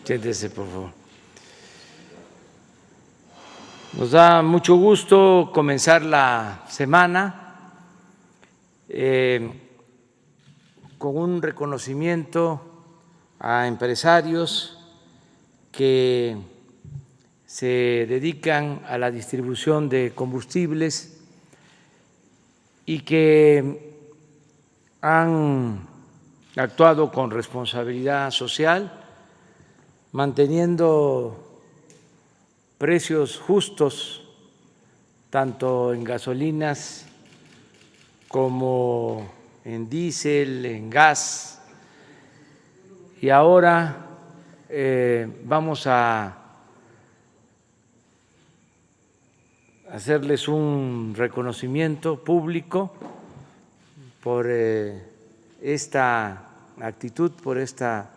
Siéntese, por favor. Nos da mucho gusto comenzar la semana con un reconocimiento a empresarios que se dedican a la distribución de combustibles y que han actuado con responsabilidad social, manteniendo precios justos tanto en gasolinas como en diésel, en gas. Y ahora vamos a hacerles un reconocimiento público por esta actitud, por esta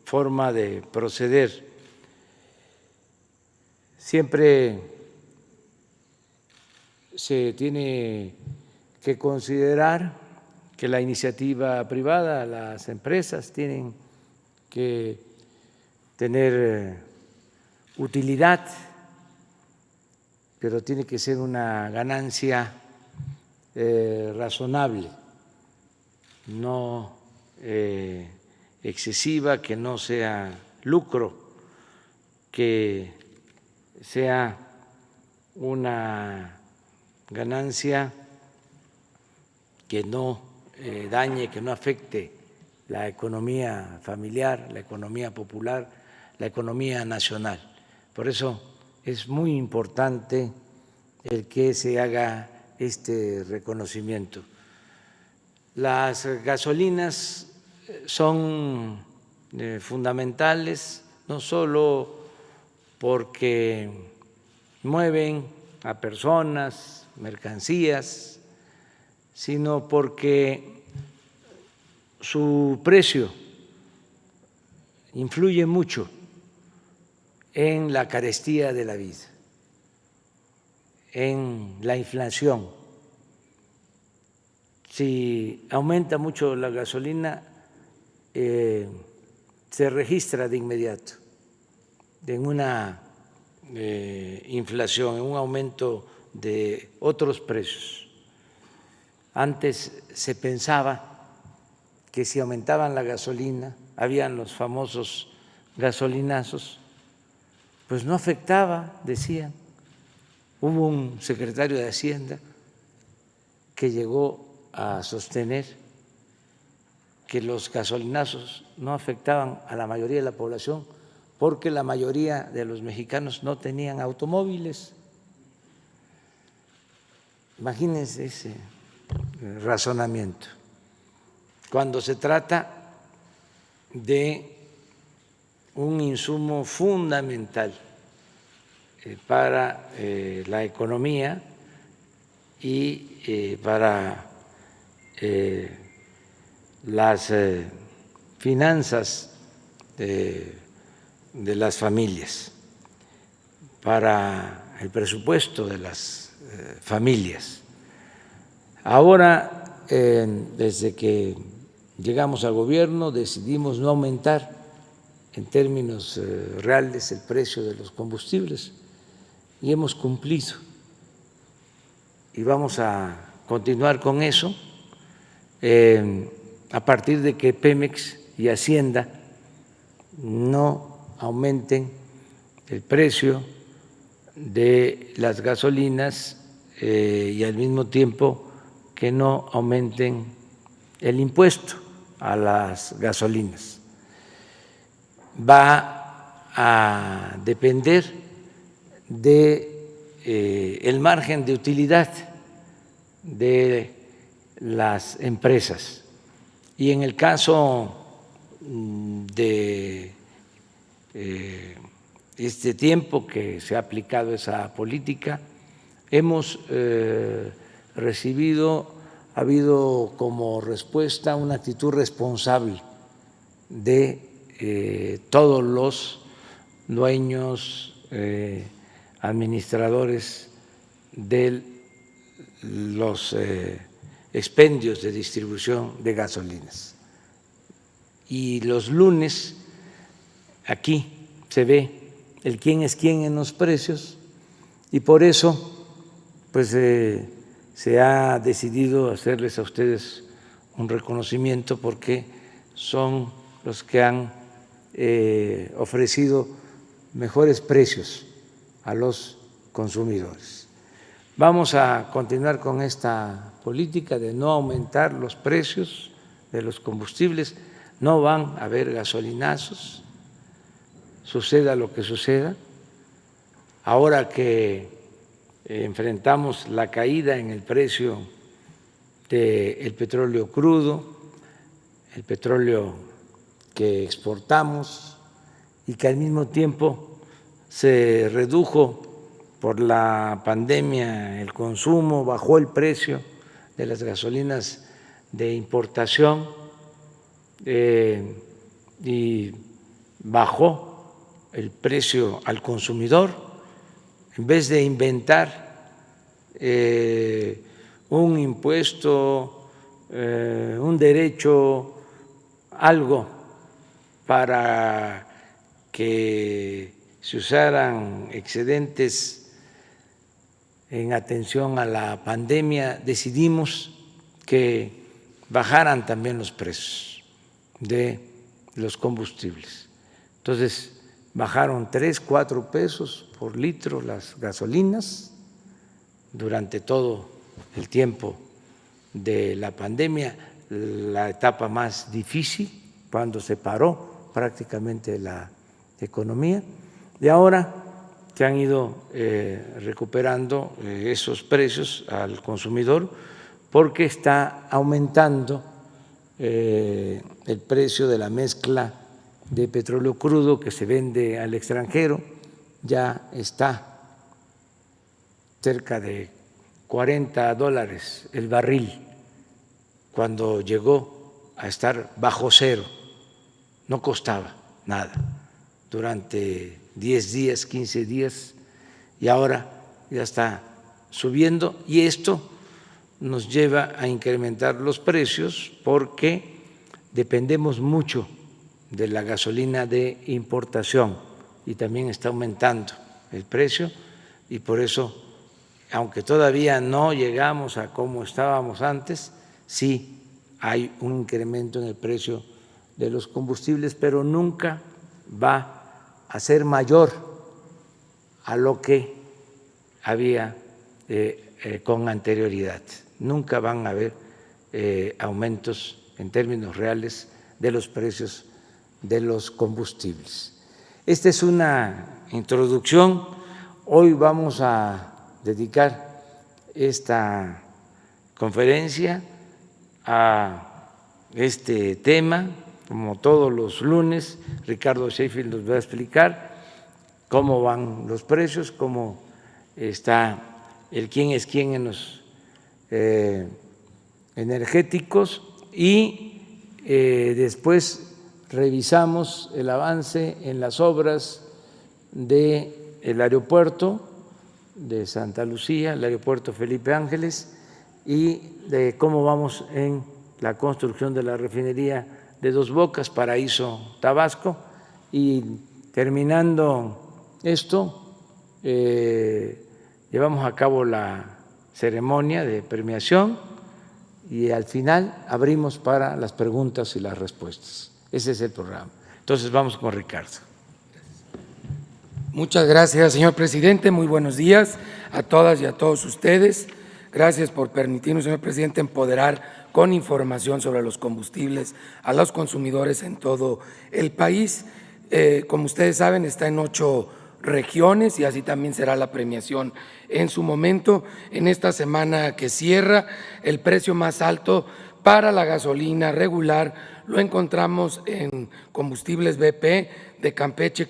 forma de proceder. Siempre se tiene que considerar que la iniciativa privada, las empresas tienen que tener utilidad, pero tiene que ser una ganancia razonable, no excesiva, que no sea lucro, que sea una ganancia que no dañe, que no afecte la economía familiar, la economía popular, la economía nacional. Por eso es muy importante el que se haga este reconocimiento. Las gasolinas son fundamentales no solo porque mueven a personas, mercancías, sino porque su precio influye mucho en la carestía de la vida, en la inflación. Si aumenta mucho la gasolina, se registra de inmediato en una inflación, en un aumento de otros precios. Antes se pensaba que si aumentaban la gasolina, habían los famosos gasolinazos, pues no afectaba, decían. Hubo un secretario de Hacienda que llegó a sostener que los gasolinazos no afectaban a la mayoría de la población porque la mayoría de los mexicanos no tenían automóviles. Imagínense ese razonamiento. Cuando se trata de un insumo fundamental para la economía y para las finanzas de las familias, para el presupuesto de las familias. Ahora, desde que llegamos al gobierno, decidimos no aumentar en términos reales el precio de los combustibles y hemos cumplido y vamos a continuar con eso a partir de que Pemex y Hacienda no aumenten el precio de las gasolinas y al mismo tiempo que no aumenten el impuesto a las gasolinas. Va a depender del margen de utilidad de las empresas. Y en el caso de este tiempo que se ha aplicado esa política, hemos recibido, ha habido como respuesta una actitud responsable de todos los dueños, administradores de los expendios de distribución de gasolinas. Y los lunes aquí se ve el quién es quién en los precios y por eso pues se ha decidido hacerles a ustedes un reconocimiento porque son los que han ofrecido mejores precios a los consumidores. Vamos a continuar con esta política de no aumentar los precios de los combustibles, no van a haber gasolinazos, suceda lo que suceda. Ahora que enfrentamos la caída en el precio del petróleo crudo, el petróleo que exportamos y que al mismo tiempo se redujo por la pandemia el consumo, bajó el precio de las gasolinas de importación y bajó el precio al consumidor, en vez de inventar un impuesto, un derecho, algo para que se usaran excedentes en atención a la pandemia, decidimos que bajaran también los precios de los combustibles. Entonces, bajaron 3, 4 pesos por litro las gasolinas durante todo el tiempo de la pandemia, la etapa más difícil, cuando se paró prácticamente la economía, y ahora se han ido recuperando esos precios al consumidor porque está aumentando el precio de la mezcla de petróleo crudo que se vende al extranjero, ya está cerca de $40 el barril, cuando llegó a estar bajo cero, no costaba nada durante 10 días, 15 días, y ahora ya está subiendo, y esto nos lleva a incrementar los precios porque dependemos mucho de la gasolina de importación y también está aumentando el precio, y por eso, aunque todavía no llegamos a como estábamos antes, sí hay un incremento en el precio de los combustibles, pero nunca va a ser mayor a lo que había con anterioridad. Nunca van a haber aumentos en términos reales de los precios de los combustibles. Esta es una introducción. Hoy vamos a dedicar esta conferencia a este tema. Como todos los lunes, Ricardo Sheffield nos va a explicar cómo van los precios, cómo está el quién es quién en los energéticos, y después revisamos el avance en las obras del aeropuerto de Santa Lucía, el aeropuerto Felipe Ángeles, y de cómo vamos en la construcción de la refinería de Dos Bocas, Paraíso, Tabasco. Y terminando esto, llevamos a cabo la ceremonia de premiación y al final abrimos para las preguntas y las respuestas. Ese es el programa. Entonces vamos con Ricardo. Muchas gracias, señor presidente. Muy buenos días a todas y a todos ustedes. Gracias por permitirnos, señor presidente, empoderar con información sobre los combustibles a los consumidores en todo el país. Como ustedes saben, está en 8 regiones y así también será la premiación en su momento. En esta semana que cierra, el precio más alto para la gasolina regular lo encontramos en combustibles BP de Campeche,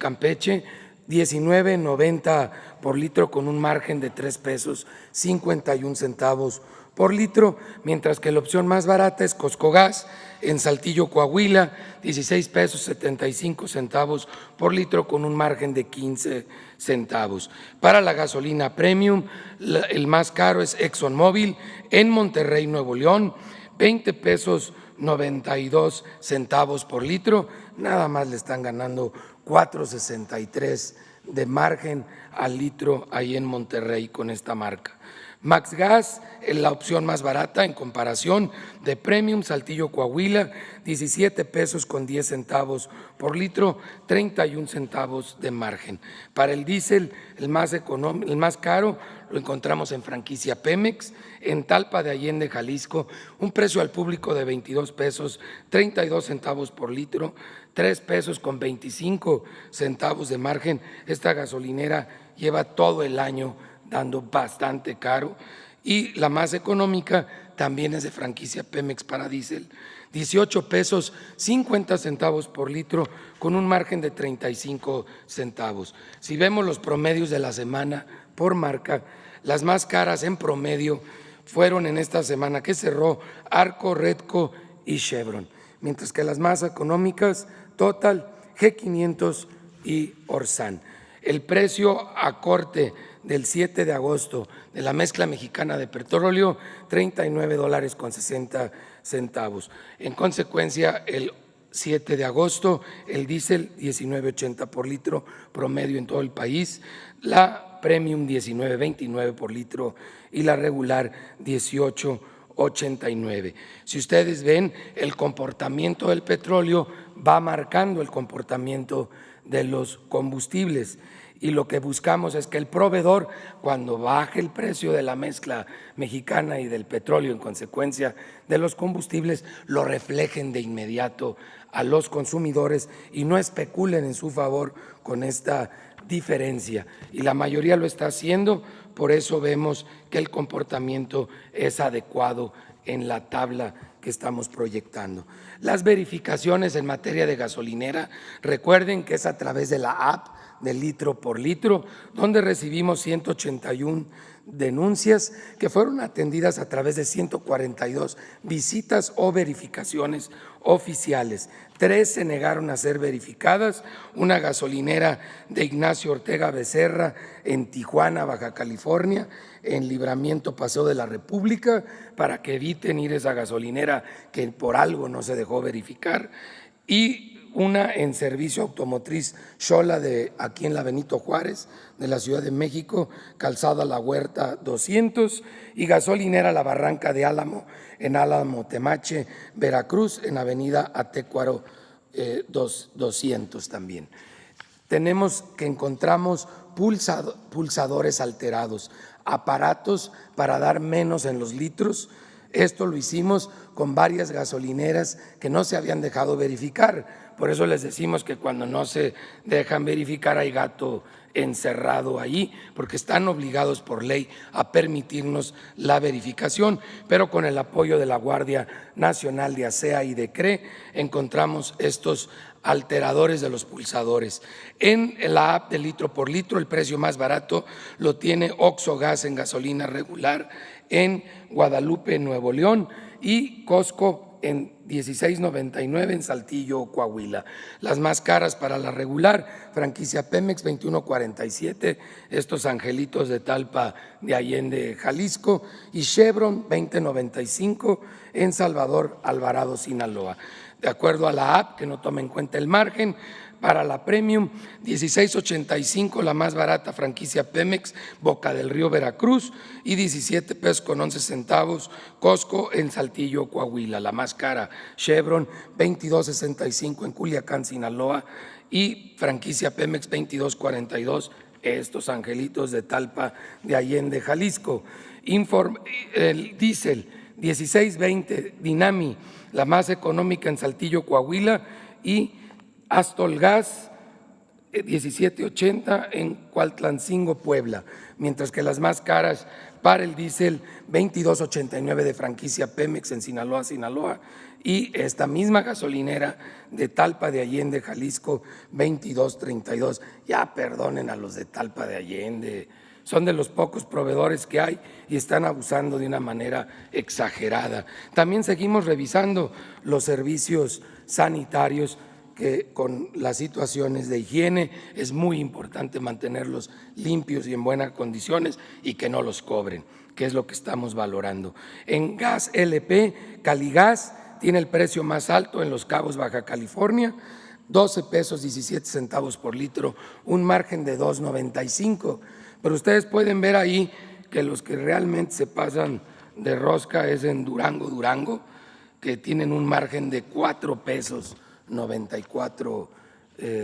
19.90 por litro, con un margen de 3 pesos 51 centavos por litro, mientras que la opción más barata es Coscogas en Saltillo, Coahuila, 16 pesos 75 centavos por litro con un margen de 15 centavos. Para la gasolina premium, el más caro es ExxonMobil en Monterrey, Nuevo León, 20 pesos 92 centavos por litro, nada más le están ganando 4.63 de margen al litro ahí en Monterrey con esta marca. Max Gas es la opción más barata en comparación de Premium, Saltillo, Coahuila, 17 pesos con 10 centavos por litro, 31 centavos de margen. Para el diésel, el más caro lo encontramos en franquicia Pemex, en Talpa de Allende, Jalisco, un precio al público de 22 pesos, 32 centavos por litro, 3 pesos con 25 centavos de margen. Esta gasolinera lleva todo el año dando bastante caro, y la más económica también es de franquicia Pemex para diésel, 18 pesos 50 centavos por litro con un margen de 35 centavos. Si vemos los promedios de la semana por marca, las más caras en promedio fueron en esta semana que cerró Arco, Redco y Chevron, mientras que las más económicas Total, G500 y Orsan. El precio a corte del 7 de agosto de la mezcla mexicana de petróleo, $39.60. En consecuencia, el 7 de agosto, el diésel 19.80 por litro promedio en todo el país, la premium 19.29 por litro y la regular 18.89. Si ustedes ven, el comportamiento del petróleo va marcando el comportamiento de los combustibles, y lo que buscamos es que el proveedor, cuando baje el precio de la mezcla mexicana y del petróleo en consecuencia de los combustibles, lo reflejen de inmediato a los consumidores y no especulen en su favor con esta diferencia. Y la mayoría lo está haciendo, por eso vemos que el comportamiento es adecuado en la tabla que estamos proyectando. Las verificaciones en materia de gasolinera, recuerden que es a través de la app de litro por litro, donde recibimos 181 denuncias que fueron atendidas a través de 142 visitas o verificaciones oficiales. 3 se negaron a ser verificadas, una gasolinera de Ignacio Ortega Becerra en Tijuana, Baja California, en Libramiento Paseo de la República, para que eviten ir a esa gasolinera que por algo no se dejó verificar, y una en Servicio Automotriz Xola de aquí en la Benito Juárez de la Ciudad de México, Calzada La Huerta 200, y gasolinera La Barranca de Álamo en Álamo Temache, Veracruz, en Avenida Atécuaro 200 también. Tenemos que encontramos pulsadores alterados, aparatos para dar menos en los litros. Esto lo hicimos con varias gasolineras que no se habían dejado verificar. Por eso les decimos que cuando no se dejan verificar hay gato encerrado ahí, porque están obligados por ley a permitirnos la verificación, pero con el apoyo de la Guardia Nacional de ASEA y de CRE encontramos estos alteradores de los pulsadores. En la app de litro por litro, el precio más barato lo tiene Oxxo Gas en gasolina regular en Guadalupe, Nuevo León, y Costco en 16.99 en Saltillo, Coahuila. Las más caras para la regular, franquicia Pemex 21.47, estos angelitos de Talpa de Allende, Jalisco, y Chevron 20.95 en Salvador, Alvarado, Sinaloa. De acuerdo a la app, que no toma en cuenta el margen, para la Premium, 16.85 la más barata, franquicia Pemex, Boca del Río, Veracruz, y 17 pesos con 11 centavos, Costco en Saltillo, Coahuila. La más cara, Chevron, 22.65 en Culiacán, Sinaloa, y franquicia Pemex 22.42, estos angelitos de Talpa de Allende, Jalisco. El diésel, 16.20 Dinami, la más económica en Saltillo, Coahuila, y Astol Gas 17.80 en Cuautlancingo, Puebla, mientras que las más caras para el diésel 22.89 de franquicia Pemex en Sinaloa, y esta misma gasolinera de Talpa de Allende, Jalisco, 22.32. Ya perdonen a los de Talpa de Allende, son de los pocos proveedores que hay y están abusando de una manera exagerada. También seguimos revisando los servicios sanitarios, que con las situaciones de higiene es muy importante mantenerlos limpios y en buenas condiciones y que no los cobren, que es lo que estamos valorando. En gas LP, Caligas tiene el precio más alto en Los Cabos, Baja California, 12 pesos 17 centavos por litro, un margen de 2.95. Pero ustedes pueden ver ahí que los que realmente se pasan de rosca es en Durango, que tienen un margen de 4 pesos 94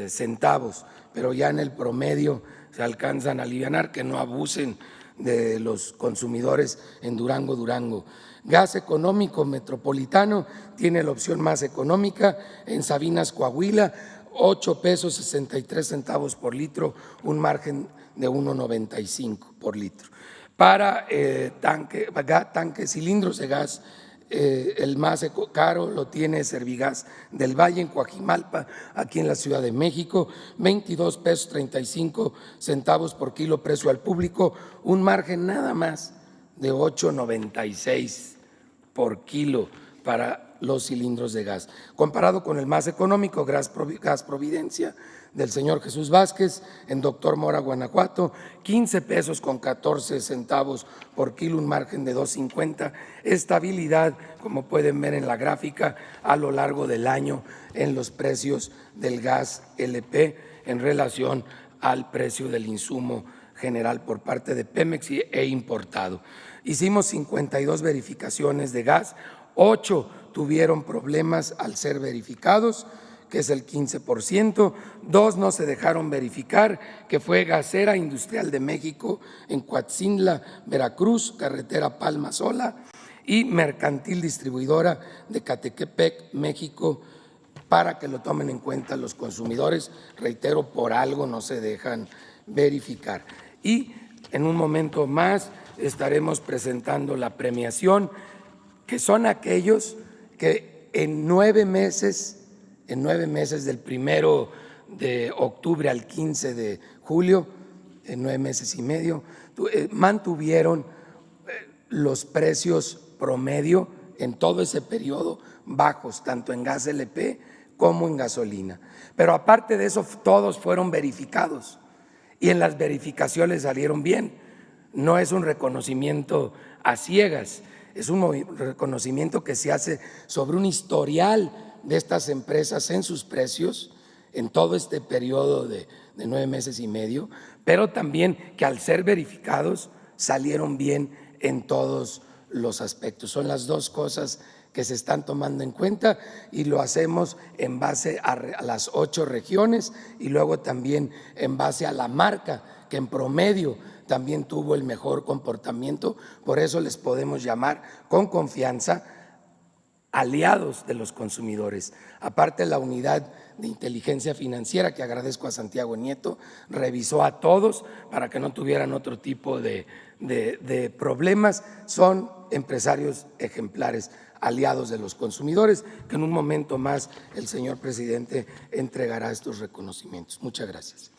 centavos, pero ya en el promedio se alcanzan a alivianar, que no abusen de los consumidores en Durango. Gas económico metropolitano tiene la opción más económica en Sabinas, Coahuila, 8 pesos 63 centavos por litro, un margen de 1.95 por litro. Para tanques, cilindros de gas, el más caro lo tiene Servigas del Valle en Coajimalpa, aquí en la Ciudad de México, 22 pesos 35 centavos por kilo precio al público, un margen nada más de 8.96 por kilo para los cilindros de gas. Comparado con el más económico, Gas Providencia, del señor Jesús Vázquez, en Doctor Mora, Guanajuato, 15 pesos con 14 centavos por kilo, un margen de 2.50. Estabilidad, como pueden ver en la gráfica, a lo largo del año en los precios del gas LP en relación al precio del insumo general por parte de Pemex e importado. Hicimos 52 verificaciones de gas, 8 tuvieron problemas al ser verificados, que es el 15%, 2 no se dejaron verificar, que fue Gasera Industrial de México en Coatzintla, Veracruz, carretera Palma Sola, y Mercantil Distribuidora de Catequepec, México, para que lo tomen en cuenta los consumidores. Reitero, por algo no se dejan verificar. Y en un momento más estaremos presentando la premiación, que son aquellos que en 9 meses del 1 de octubre al 15 de julio, en 9 meses y medio, mantuvieron los precios promedio en todo ese periodo bajos, tanto en gas LP como en gasolina. Pero aparte de eso, todos fueron verificados y en las verificaciones salieron bien. No es un reconocimiento a ciegas, es un reconocimiento que se hace sobre un historial de estas empresas en sus precios en todo este periodo de 9 meses y medio, pero también que al ser verificados salieron bien en todos los aspectos. Son las dos cosas que se están tomando en cuenta y lo hacemos en base a las 8 regiones y luego también en base a la marca, que en promedio también tuvo el mejor comportamiento. Por eso les podemos llamar con confianza aliados de los consumidores. Aparte, la unidad de inteligencia financiera, que agradezco a Santiago Nieto, revisó a todos para que no tuvieran otro tipo de problemas. Son empresarios ejemplares, aliados de los consumidores, que en un momento más el señor presidente entregará estos reconocimientos. Muchas gracias.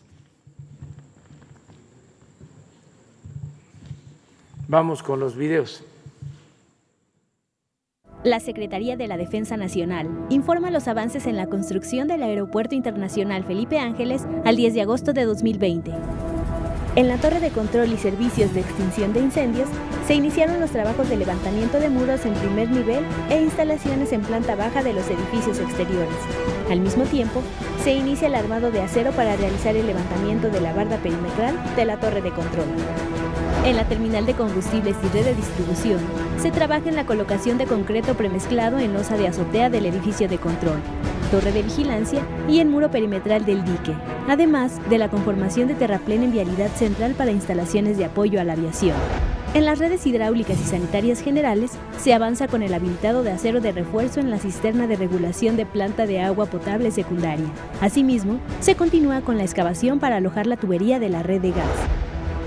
Vamos con los videos. La Secretaría de la Defensa Nacional informa los avances en la construcción del Aeropuerto Internacional Felipe Ángeles al 10 de agosto de 2020. En la Torre de Control y Servicios de Extinción de Incendios se iniciaron los trabajos de levantamiento de muros en primer nivel e instalaciones en planta baja de los edificios exteriores. Al mismo tiempo, se inicia el armado de acero para realizar el levantamiento de la barda perimetral de la Torre de Control. En la terminal de combustibles y red de distribución, se trabaja en la colocación de concreto premezclado en losa de azotea del edificio de control, torre de vigilancia y el muro perimetral del dique, además de la conformación de terraplén en vialidad central para instalaciones de apoyo a la aviación. En las redes hidráulicas y sanitarias generales, se avanza con el habilitado de acero de refuerzo en la cisterna de regulación de planta de agua potable secundaria. Asimismo, se continúa con la excavación para alojar la tubería de la red de gas.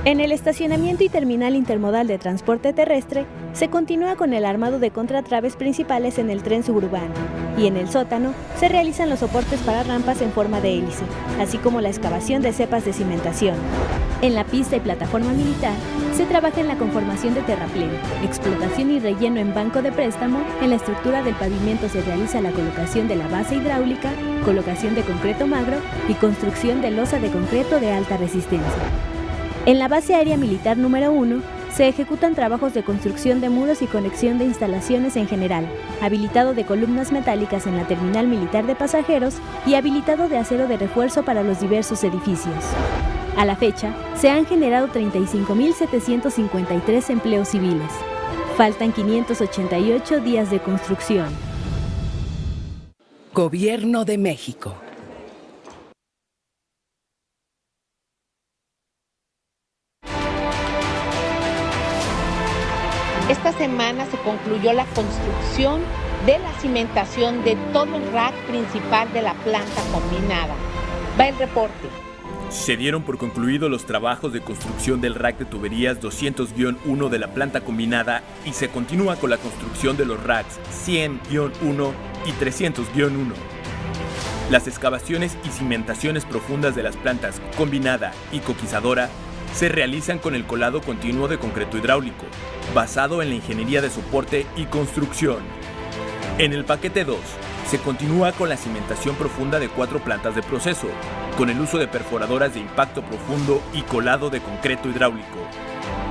En el estacionamiento y terminal intermodal de transporte terrestre, se continúa con el armado de contratraves principales en el tren suburbano y en el sótano se realizan los soportes para rampas en forma de hélice, así como la excavación de cepas de cimentación. En la pista y plataforma militar, se trabaja en la conformación de terraplén, explotación y relleno en banco de préstamo. En la estructura del pavimento se realiza la colocación de la base hidráulica, colocación de concreto magro y construcción de losa de concreto de alta resistencia. En la base aérea militar número 1, se ejecutan trabajos de construcción de muros y conexión de instalaciones en general, habilitado de columnas metálicas en la terminal militar de pasajeros y habilitado de acero de refuerzo para los diversos edificios. A la fecha, se han generado 35.753 empleos civiles. Faltan 588 días de construcción. Gobierno de México. Esta semana se concluyó la construcción de la cimentación de todo el rack principal de la planta combinada. Va el reporte. Se dieron por concluidos los trabajos de construcción del rack de tuberías 200-1 de la planta combinada y se continúa con la construcción de los racks 100-1 y 300-1. Las excavaciones y cimentaciones profundas de las plantas combinada y coquizadora se realizan con el colado continuo de concreto hidráulico, basado en la ingeniería de soporte y construcción. En el paquete 2, se continúa con la cimentación profunda de 4 plantas de proceso, con el uso de perforadoras de impacto profundo y colado de concreto hidráulico.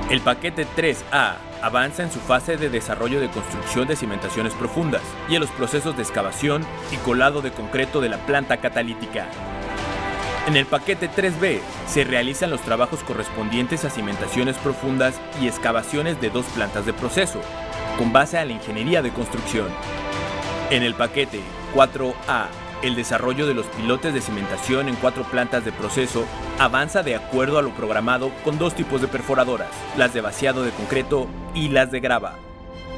El paquete 3A avanza en su fase de desarrollo de construcción de cimentaciones profundas y en los procesos de excavación y colado de concreto de la planta catalítica. En el paquete 3B se realizan los trabajos correspondientes a cimentaciones profundas y excavaciones de 2 plantas de proceso, con base a la ingeniería de construcción. En el paquete 4A, el desarrollo de los pilotes de cimentación en 4 plantas de proceso avanza de acuerdo a lo programado con 2 tipos de perforadoras, las de vaciado de concreto y las de grava.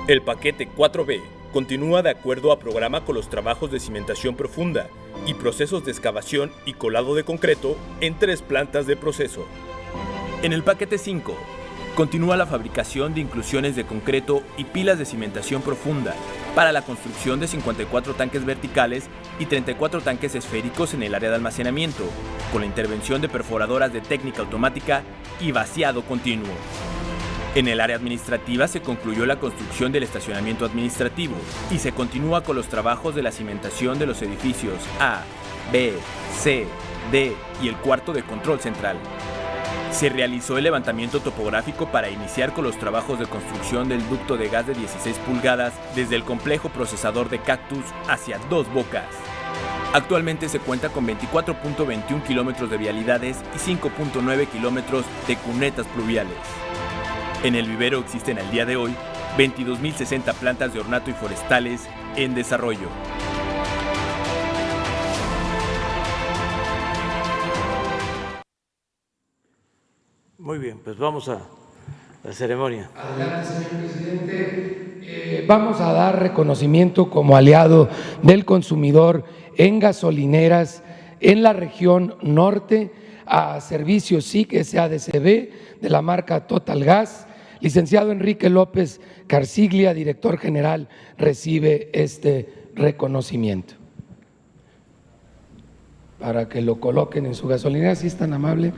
El paquete 4B continúa de acuerdo a programa con los trabajos de cimentación profunda y procesos de excavación y colado de concreto en 3 plantas de proceso. En el paquete 5, continúa la fabricación de inclusiones de concreto y pilas de cimentación profunda para la construcción de 54 tanques verticales y 34 tanques esféricos en el área de almacenamiento, con la intervención de perforadoras de técnica automática y vaciado continuo. En el área administrativa se concluyó la construcción del estacionamiento administrativo y se continúa con los trabajos de la cimentación de los edificios A, B, C, D y el cuarto de control central. Se realizó el levantamiento topográfico para iniciar con los trabajos de construcción del ducto de gas de 16 pulgadas desde el complejo procesador de Cactus hacia Dos Bocas. Actualmente se cuenta con 24.21 kilómetros de vialidades y 5.9 kilómetros de cunetas pluviales. En el vivero existen al día de hoy 22.060 plantas de ornato y forestales en desarrollo. Muy bien, pues vamos a la ceremonia. Adelante, señor presidente. Vamos a dar reconocimiento como aliado del consumidor en gasolineras en la región norte a Servicios SIC SADCB de la marca Total Gas. Licenciado Enrique López Carsiglia, director general, recibe este reconocimiento. Para que lo coloquen en su gasolinera, si es tan amable.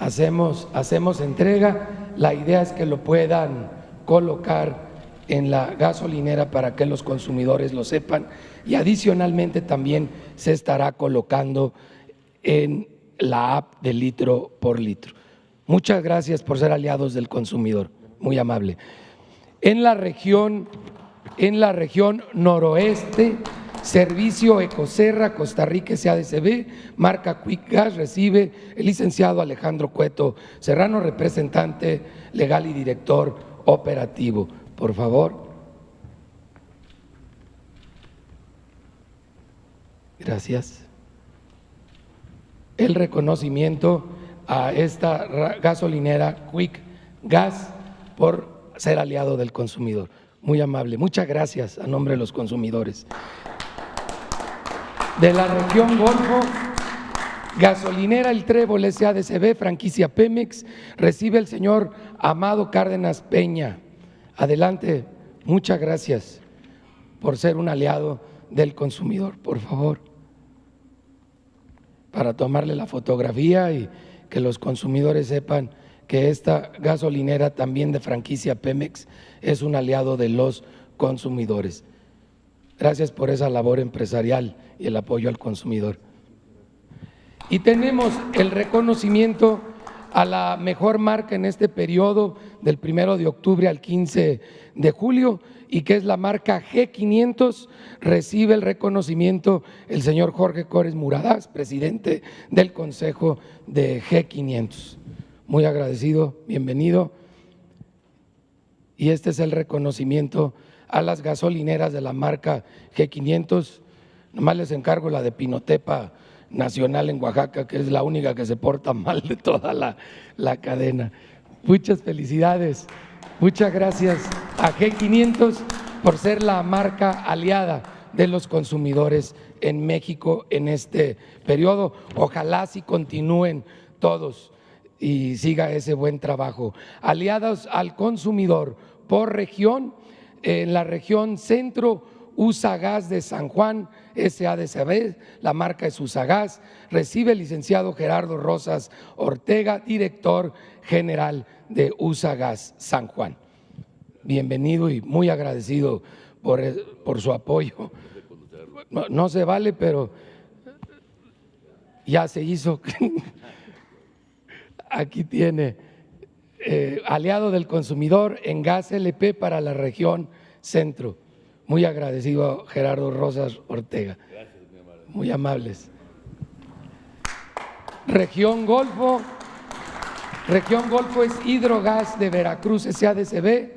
Hacemos entrega, la idea es que lo puedan colocar en la gasolinera para que los consumidores lo sepan y adicionalmente también se estará colocando en la app de litro por litro. Muchas gracias por ser aliados del consumidor, muy amable. En la región noroeste, Servicio Ecoserra, Costa Rica SADCB, marca Quick Gas, recibe el licenciado Alejandro Cueto Serrano, representante legal y director operativo. Por favor. Gracias. El reconocimiento a esta gasolinera Quick Gas por ser aliado del consumidor. Muy amable. Muchas gracias a nombre de los consumidores. De la región Golfo, gasolinera El Trébol SADCB, franquicia Pemex, recibe el señor Amado Cárdenas Peña. Adelante, muchas gracias por ser un aliado del consumidor, por favor, para tomarle la fotografía y que los consumidores sepan que esta gasolinera, también de franquicia Pemex, es un aliado de los consumidores. Gracias por esa labor empresarial y el apoyo al consumidor. Y tenemos el reconocimiento a la mejor marca en este periodo del 1 de octubre al 15 de julio, y que es la marca G500. Recibe el reconocimiento el señor Jorge Cores Muradas, presidente del Consejo de G500. Muy agradecido, bienvenido. Y este es el reconocimiento a las gasolineras de la marca G500. Nomás les encargo la de Pinotepa Nacional en Oaxaca, que es la única que se porta mal de toda la cadena. Muchas felicidades, muchas gracias a G500 por ser la marca aliada de los consumidores en México en este periodo. Ojalá sí continúen todos y siga ese buen trabajo. Aliados al consumidor por región, en la región centro, Usagas de San Juan, SADCB, la marca es Usagas. Recibe el licenciado Gerardo Rosas Ortega, director general de Usagas San Juan. Bienvenido y muy agradecido por su apoyo. No se vale, pero ya se hizo. Aquí tiene aliado del consumidor en gas LP para la región centro. Muy agradecido a Gerardo Rosas Ortega. Gracias, muy amables. Región Golfo. Región Golfo es Hidrogas de Veracruz, SADCB,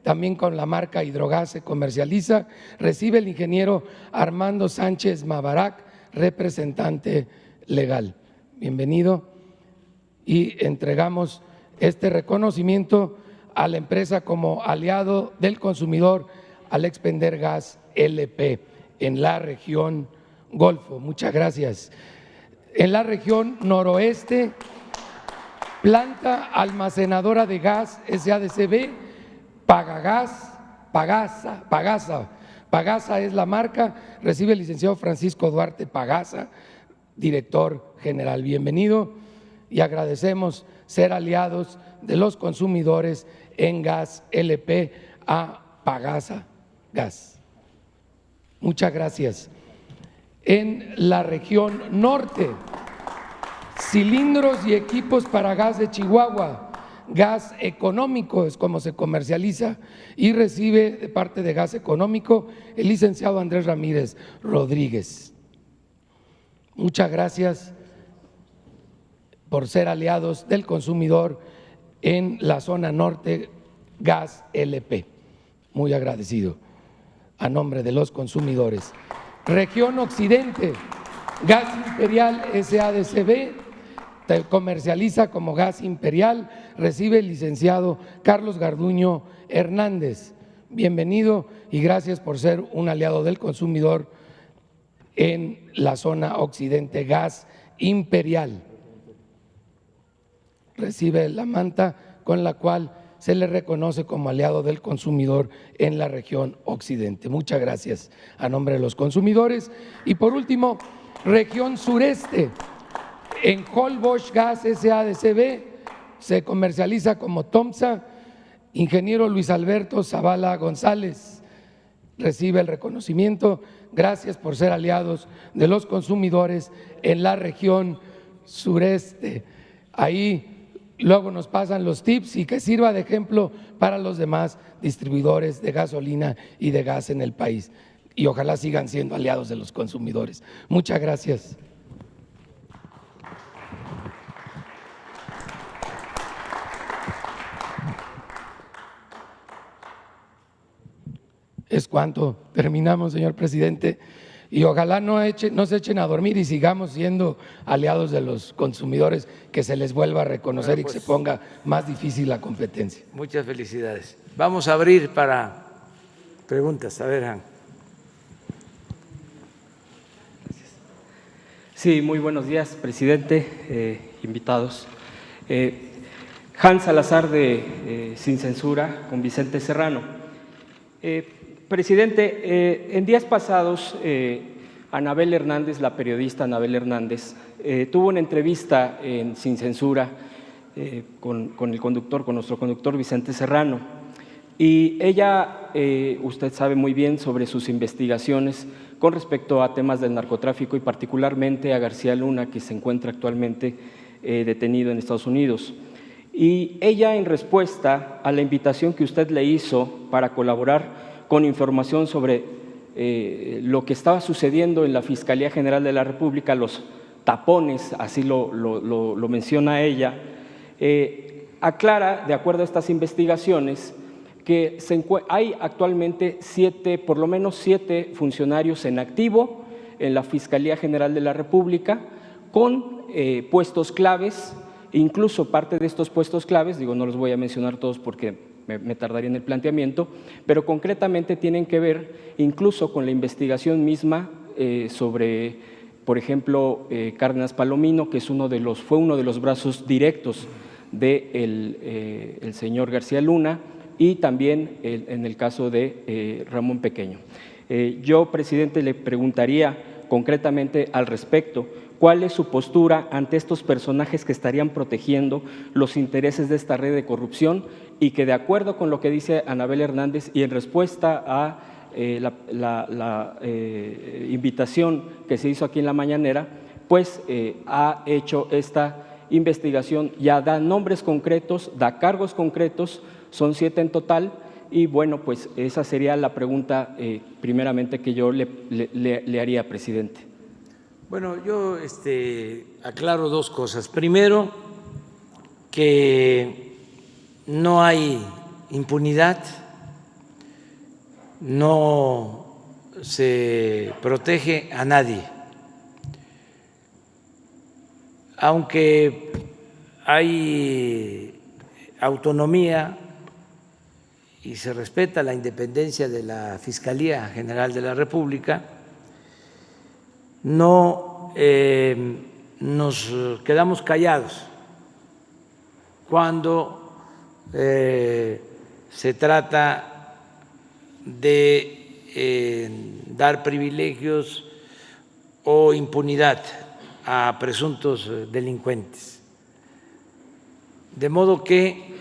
también con la marca Hidrogas se comercializa. Recibe el ingeniero Armando Sánchez Mavarac, representante legal. Bienvenido. Y entregamos este reconocimiento a la empresa como aliado del consumidor al expender gas LP en la región Golfo. Muchas gracias. En la región noroeste, planta almacenadora de gas SADCB, Pagasa es la marca. Recibe el licenciado Francisco Duarte Pagasa, director general. Bienvenido y agradecemos ser aliados de los consumidores en gas LP a Pagasa Gas. Muchas gracias. En la región norte, cilindros y equipos para gas de Chihuahua, gas económico es como se comercializa y recibe de parte de gas económico el licenciado Andrés Ramírez Rodríguez. Muchas gracias por ser aliados del consumidor en la zona norte, gas LP. Muy agradecido a nombre de los consumidores. Región occidente, gas imperial SADCB, comercializa como gas imperial, recibe el licenciado Carlos Garduño Hernández. Bienvenido y gracias por ser un aliado del consumidor en la zona occidente, gas imperial. Recibe la manta con la cual se le reconoce como aliado del consumidor en la región occidente. Muchas gracias a nombre de los consumidores. Y por último, región sureste, en Holbox Gas SADCB se comercializa como Tomsa, ingeniero Luis Alberto Zavala González. Recibe el reconocimiento. Gracias por ser aliados de los consumidores en la región sureste. Ahí luego nos pasan los tips y que sirva de ejemplo para los demás distribuidores de gasolina y de gas en el país. Y ojalá sigan siendo aliados de los consumidores. Muchas gracias. Es cuanto terminamos, señor presidente, y ojalá no se echen a dormir y sigamos siendo aliados de los consumidores, que se les vuelva a reconocer y que se ponga más difícil la competencia. Muchas felicidades. Vamos a abrir para preguntas. A ver, Han. Sí, muy buenos días, presidente, invitados. Hans Salazar de Sin Censura, con Vicente Serrano. Presidente, en días pasados, Anabel Hernández, la periodista Anabel Hernández, tuvo una entrevista en Sin Censura con nuestro conductor Vicente Serrano. Y ella, usted sabe muy bien sobre sus investigaciones con respecto a temas del narcotráfico y particularmente a García Luna, que se encuentra actualmente detenido en Estados Unidos. Y ella, en respuesta a la invitación que usted le hizo para colaborar con información sobre lo que estaba sucediendo en la Fiscalía General de la República, los tapones, así lo menciona ella, aclara, de acuerdo a estas investigaciones, que hay actualmente por lo menos 7 funcionarios en activo en la Fiscalía General de la República con puestos claves, incluso parte de estos puestos claves, digo, no los voy a mencionar todos porque me tardaría en el planteamiento, pero concretamente tienen que ver incluso con la investigación misma sobre, por ejemplo, Cárdenas Palomino, que fue uno de los brazos directos del señor García Luna, y también en el caso de Ramón Pequeño. Yo, presidente, le preguntaría concretamente al respecto, ¿cuál es su postura ante estos personajes que estarían protegiendo los intereses de esta red de corrupción y que, de acuerdo con lo que dice Anabel Hernández y en respuesta a la invitación que se hizo aquí en la mañanera, pues ha hecho esta investigación, ya da nombres concretos, da cargos concretos, son 7 en total, y bueno, pues esa sería la pregunta primeramente que yo le haría, presidente. Bueno, yo aclaro 2 cosas. Primero, que no hay impunidad, no se protege a nadie. Aunque hay autonomía y se respeta la independencia de la Fiscalía General de la República, no nos quedamos callados cuando se trata de dar privilegios o impunidad a presuntos delincuentes. De modo que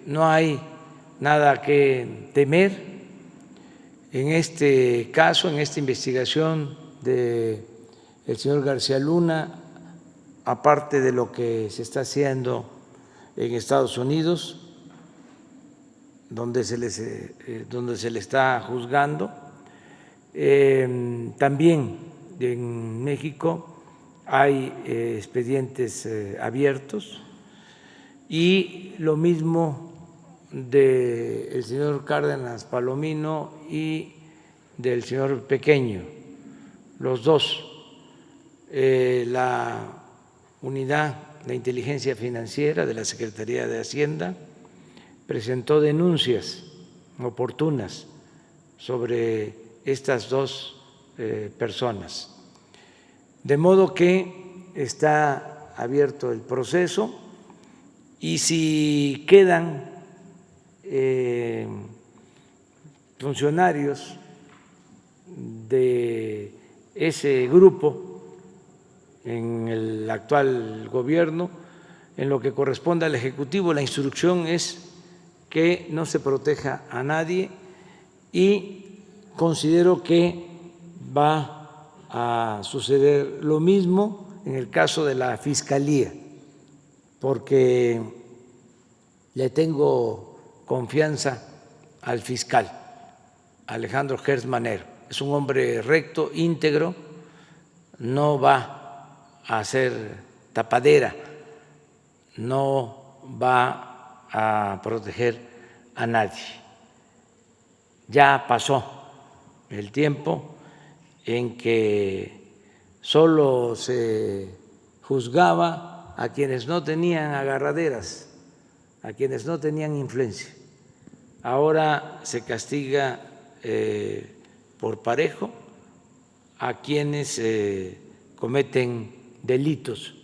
no hay nada que temer en este caso, en esta investigación del señor García Luna, aparte de lo que se está haciendo en Estados Unidos, donde se le está juzgando. También en México hay expedientes abiertos, y lo mismo del señor Cárdenas Palomino y del señor Pequeño, los 2. La unidad de inteligencia financiera de la Secretaría de Hacienda presentó denuncias oportunas sobre estas 2 personas. De modo que está abierto el proceso, y si quedan funcionarios de ese grupo en el actual gobierno, en lo que corresponde al Ejecutivo, la instrucción es que no se proteja a nadie, y considero que va a suceder lo mismo en el caso de la Fiscalía, porque le tengo confianza al fiscal Alejandro Gertz Manero. Es un hombre recto, íntegro, no va a hacer tapadera, no va a proteger a nadie. Ya pasó el tiempo en que solo se juzgaba a quienes no tenían agarraderas, a quienes no tenían influencia. Ahora se castiga por parejo a quienes cometen delitos.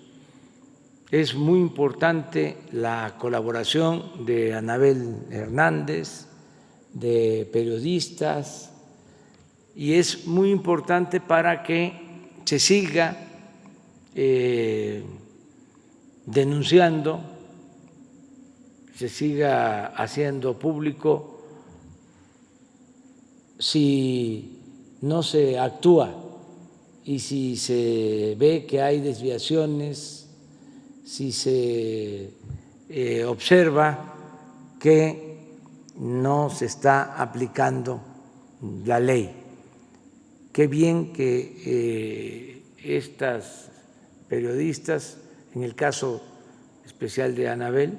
Es muy importante la colaboración de Anabel Hernández, de periodistas, y es muy importante para que se siga denunciando, se siga haciendo público si no se actúa y si se ve que hay desviaciones, si se observa que no se está aplicando la ley. Qué bien que estas periodistas, en el caso especial de Anabel,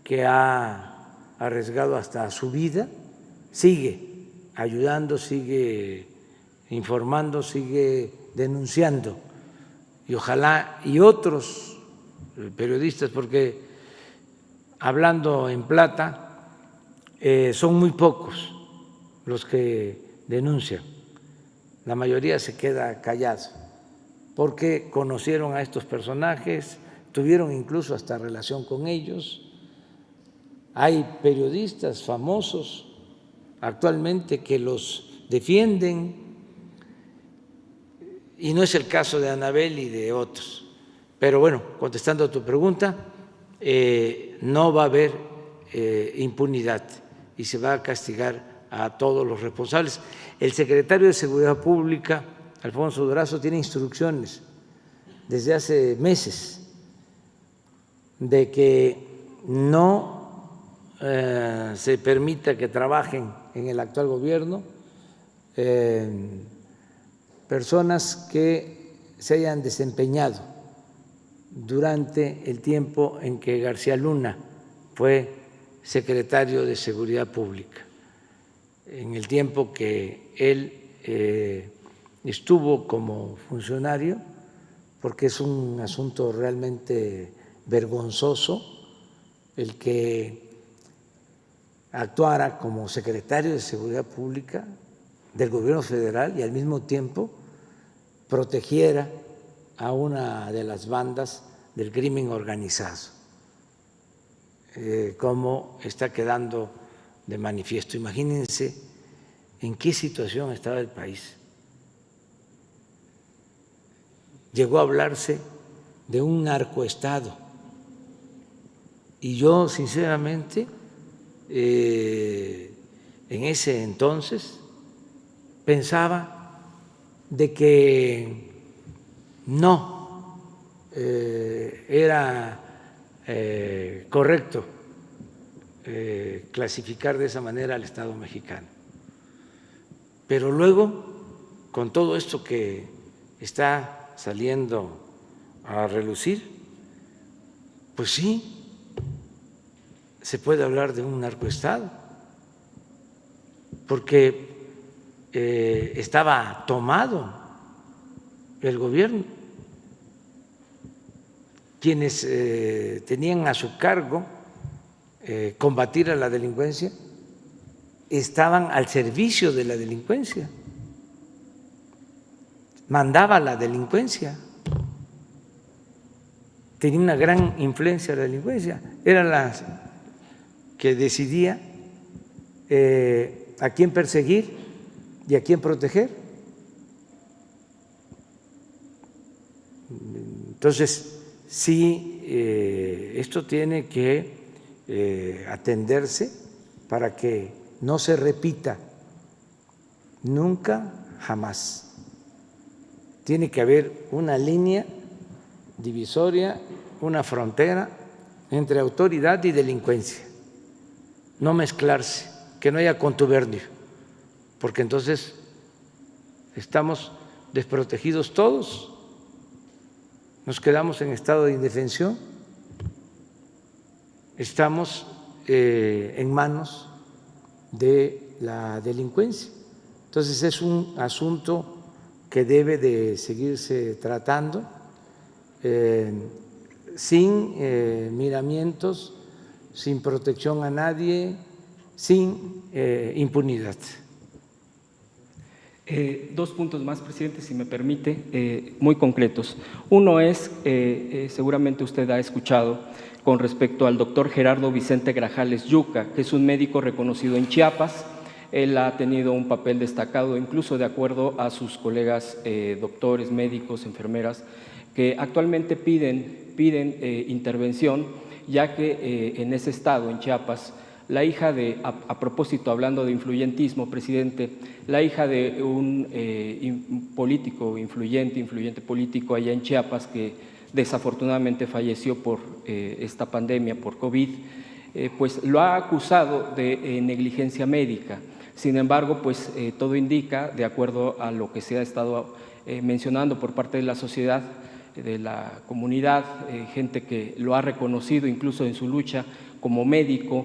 que ha arriesgado hasta su vida, sigue ayudando, sigue informando, sigue denunciando, y ojalá y otros periodistas, porque hablando en plata, son muy pocos los que denuncian, la mayoría se queda callado, porque conocieron a estos personajes, tuvieron incluso hasta relación con ellos. Hay periodistas famosos actualmente que los defienden, y no es el caso de Anabel y de otros. Pero bueno, contestando a tu pregunta, no va a haber impunidad y se va a castigar a todos los responsables. El secretario de Seguridad Pública, Alfonso Durazo, tiene instrucciones desde hace meses de que no se permita que trabajen en el actual gobierno personas que se hayan desempeñado durante el tiempo en que García Luna fue secretario de Seguridad Pública, en el tiempo que él estuvo como funcionario, porque es un asunto realmente vergonzoso el que actuara como secretario de Seguridad Pública del gobierno federal y al mismo tiempo protegiera a una de las bandas del crimen organizado, como está quedando de manifiesto. Imagínense en qué situación estaba el país. Llegó a hablarse de un narcoestado, y yo sinceramente en ese entonces pensaba de que no era correcto clasificar de esa manera al Estado mexicano. Pero luego, con todo esto que está saliendo a relucir, pues sí, se puede hablar de un narcoestado, porque estaba tomado el gobierno. Quienes tenían a su cargo combatir a la delincuencia estaban al servicio de la delincuencia, mandaba la delincuencia, tenía una gran influencia la delincuencia, era la que decidía a quién perseguir y a quién proteger. Entonces, sí, esto tiene que atenderse para que no se repita nunca, jamás. Tiene que haber una línea divisoria, una frontera entre autoridad y delincuencia, no mezclarse, que no haya contubernio, porque entonces estamos desprotegidos todos, nos quedamos en estado de indefensión, estamos en manos de la delincuencia. Entonces es un asunto que debe de seguirse tratando sin miramientos, sin protección a nadie, sin impunidad. Dos puntos más, presidente, si me permite, muy concretos. Uno es, seguramente usted ha escuchado, con respecto al doctor Gerardo Vicente Grajales Yuca, que es un médico reconocido en Chiapas. Él ha tenido un papel destacado, incluso de acuerdo a sus colegas doctores, médicos, enfermeras, que actualmente piden intervención, ya que en ese estado, en Chiapas, la hija de, a propósito, hablando de influyentismo, presidente, la hija de un político influyente político allá en Chiapas que desafortunadamente falleció por esta pandemia, por COVID, pues lo ha acusado de negligencia médica. Sin embargo, pues todo indica, de acuerdo a lo que se ha estado mencionando por parte de la sociedad, de la comunidad, gente que lo ha reconocido incluso en su lucha como médico,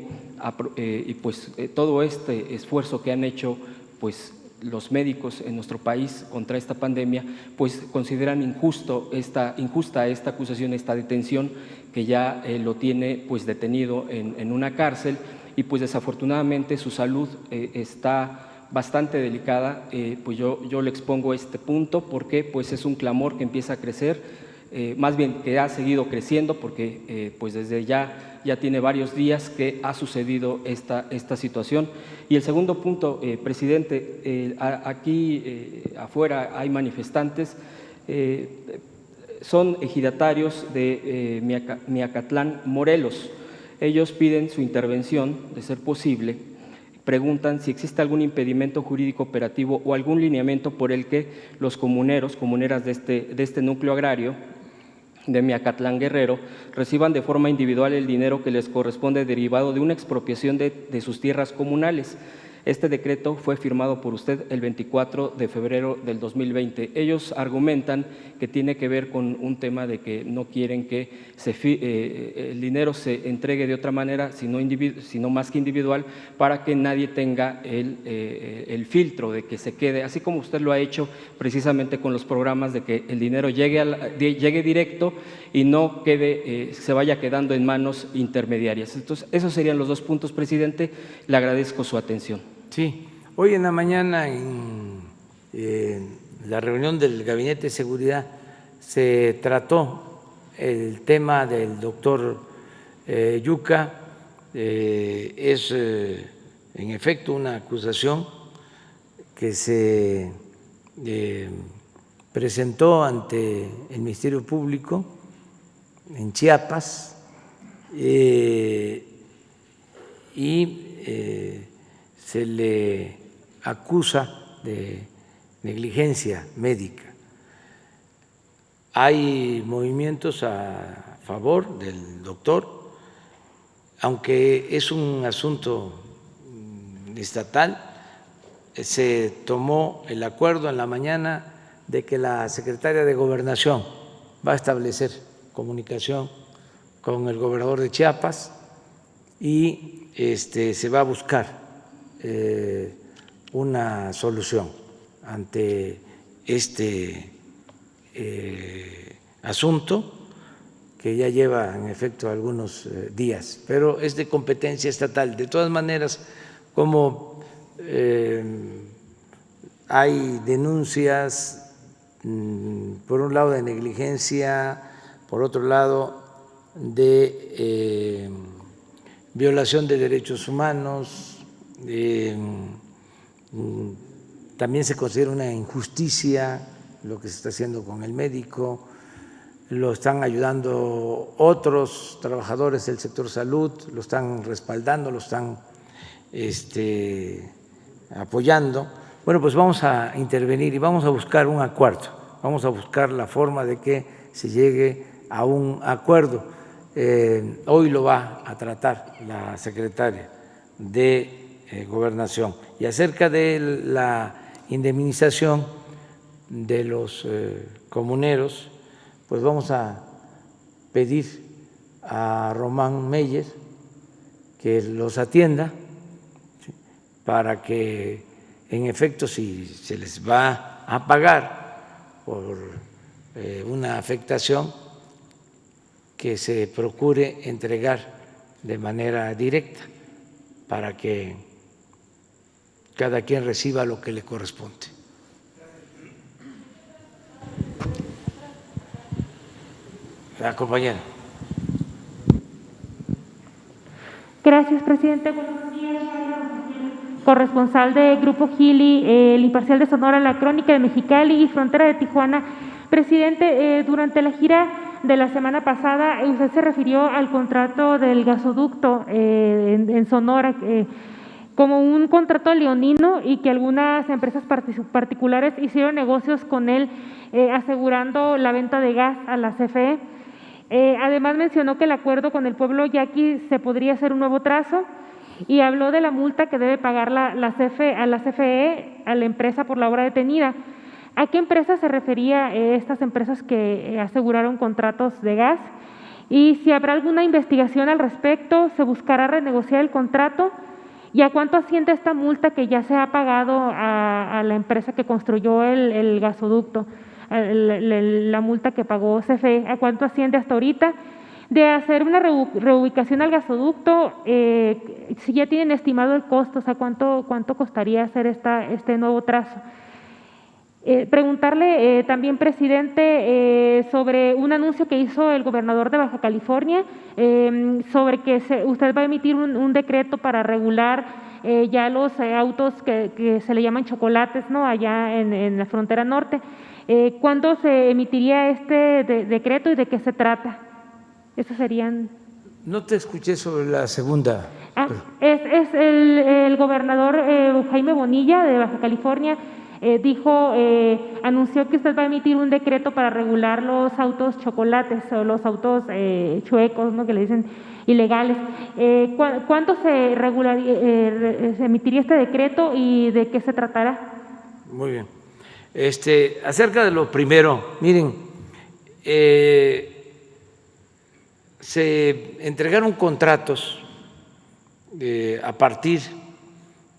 y pues todo este esfuerzo que han hecho pues los médicos en nuestro país contra esta pandemia, pues consideran injusta esta acusación, esta detención, que ya lo tiene pues detenido en una cárcel, y pues desafortunadamente su salud está bastante delicada. Pues yo le expongo este punto porque pues es un clamor que empieza a crecer, más bien que ha seguido creciendo, porque pues desde ya tiene varios días que ha sucedido esta situación. Y el segundo punto, presidente, aquí afuera hay manifestantes, son ejidatarios de Miacatlán, Morelos. Ellos piden su intervención, de ser posible. Preguntan si existe algún impedimento jurídico operativo o algún lineamiento por el que los comuneras de este núcleo agrario de Miacatlán, Guerrero, reciban de forma individual el dinero que les corresponde derivado de una expropiación de sus tierras comunales. Este decreto fue firmado por usted el 24 de febrero del 2020. Ellos argumentan que tiene que ver con un tema de que no quieren que el dinero se entregue de otra manera, sino más que individual, para que nadie tenga el filtro de que se quede, así como usted lo ha hecho precisamente con los programas, de que el dinero llegue directo y no se vaya quedando en manos intermediarias. Entonces, esos serían los dos puntos, presidente. Le agradezco su atención. Sí, hoy en la mañana en la reunión del Gabinete de Seguridad se trató el tema del doctor Yuca. Es en efecto una acusación que se presentó ante el Ministerio Público en Chiapas se le acusa de negligencia médica. Hay movimientos a favor del doctor, aunque es un asunto estatal. Se tomó el acuerdo en la mañana de que la secretaria de Gobernación va a establecer comunicación con el gobernador de Chiapas y se va a buscar una solución ante este asunto que ya lleva en efecto algunos días, pero es de competencia estatal. De todas maneras, como hay denuncias, por un lado de negligencia, por otro lado de violación de derechos humanos, también se considera una injusticia lo que se está haciendo con el médico. Lo están ayudando otros trabajadores del sector salud, lo están respaldando, lo están apoyando. Bueno, pues vamos a intervenir y vamos a buscar un acuerdo, vamos a buscar la forma de que se llegue a un acuerdo. Hoy lo va a tratar la secretaria de Gobernación. Y acerca de la indemnización de los comuneros, pues vamos a pedir a Román Meyer que los atienda, ¿sí?, para que en efecto, si se les va a pagar por una afectación, que se procure entregar de manera directa para que cada quien reciba lo que le corresponde. La compañera. Gracias, presidente. Buenos días. Corresponsal de Grupo Gili, El Imparcial de Sonora, La Crónica de Mexicali y Frontera de Tijuana. Presidente, durante la gira de la semana pasada, usted se refirió al contrato del gasoducto en Sonora como un contrato leonino y que algunas empresas particulares hicieron negocios con él asegurando la venta de gas a la CFE. Además mencionó que el acuerdo con el pueblo yaqui se podría hacer un nuevo trazo y habló de la multa que debe pagar la CFE a la empresa por la obra detenida. ¿A qué empresas se refería estas empresas que aseguraron contratos de gas? Y si habrá alguna investigación al respecto, ¿se buscará renegociar el contrato? ¿Y a cuánto asciende esta multa que ya se ha pagado a la empresa que construyó el gasoducto? La multa que pagó CFE, ¿a cuánto asciende hasta ahorita? De hacer una reubicación al gasoducto, si ya tienen estimado el costo, o sea, ¿cuánto costaría hacer este nuevo trazo? Preguntarle también, presidente, sobre un anuncio que hizo el gobernador de Baja California, sobre que usted va a emitir un decreto para regular ya los autos que se le llaman chocolates, ¿no?, allá en la frontera norte. ¿Cuándo se emitiría este decreto y de qué se trata? Esos serían... No te escuché sobre la segunda. Es el gobernador Jaime Bonilla de Baja California. Anunció que usted va a emitir un decreto para regular los autos chocolates o los autos chuecos, ¿no?, que le dicen ilegales. ¿Cuándo se emitiría este decreto y de qué se tratará? Muy bien. Acerca de lo primero, miren, se entregaron contratos a partir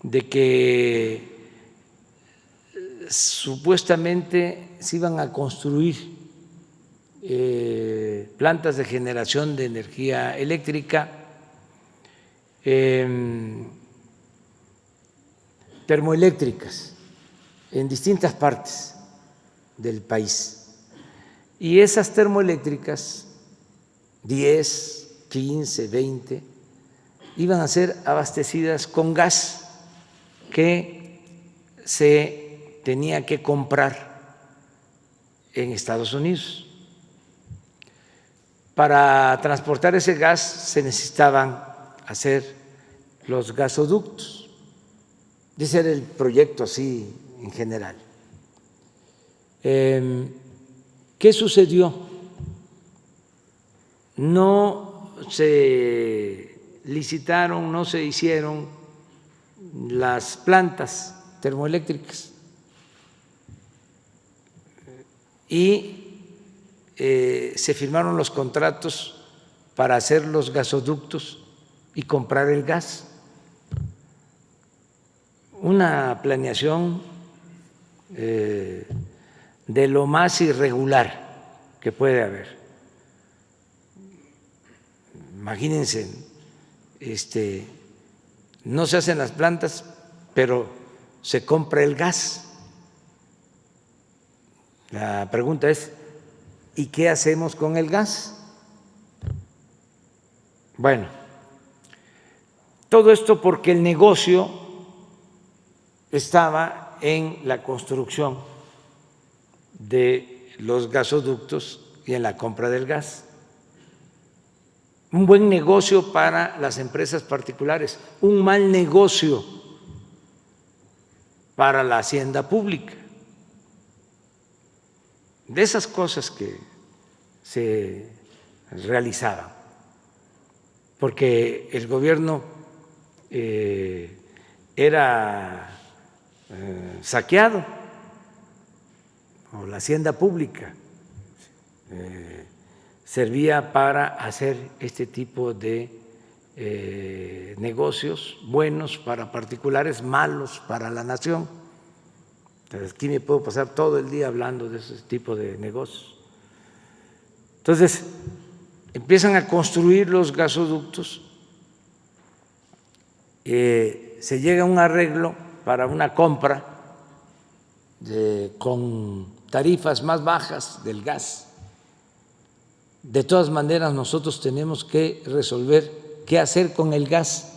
de que supuestamente se iban a construir plantas de generación de energía eléctrica, termoeléctricas en distintas partes del país. Y esas termoeléctricas, 10, 15, 20, iban a ser abastecidas con gas que se tenía que comprar en Estados Unidos. Para transportar ese gas se necesitaban hacer los gasoductos. Ese era el proyecto así en general. ¿Qué sucedió? No se licitaron, no se hicieron las plantas termoeléctricas y se firmaron los contratos para hacer los gasoductos y comprar el gas. Una planeación de lo más irregular que puede haber. Imagínense, no se hacen las plantas, pero se compra el gas. La pregunta es, ¿y qué hacemos con el gas? Bueno, todo esto porque el negocio estaba en la construcción de los gasoductos y en la compra del gas. Un buen negocio para las empresas particulares, un mal negocio para la hacienda pública. De esas cosas que se realizaban, porque el gobierno era saqueado, o la hacienda pública servía para hacer este tipo de negocios buenos para particulares, malos para la nación. Entonces, aquí me puedo pasar todo el día hablando de ese tipo de negocios. Entonces, empiezan a construir los gasoductos, se llega a un arreglo para una compra con tarifas más bajas del gas de todas maneras nosotros tenemos que resolver qué hacer con el gas.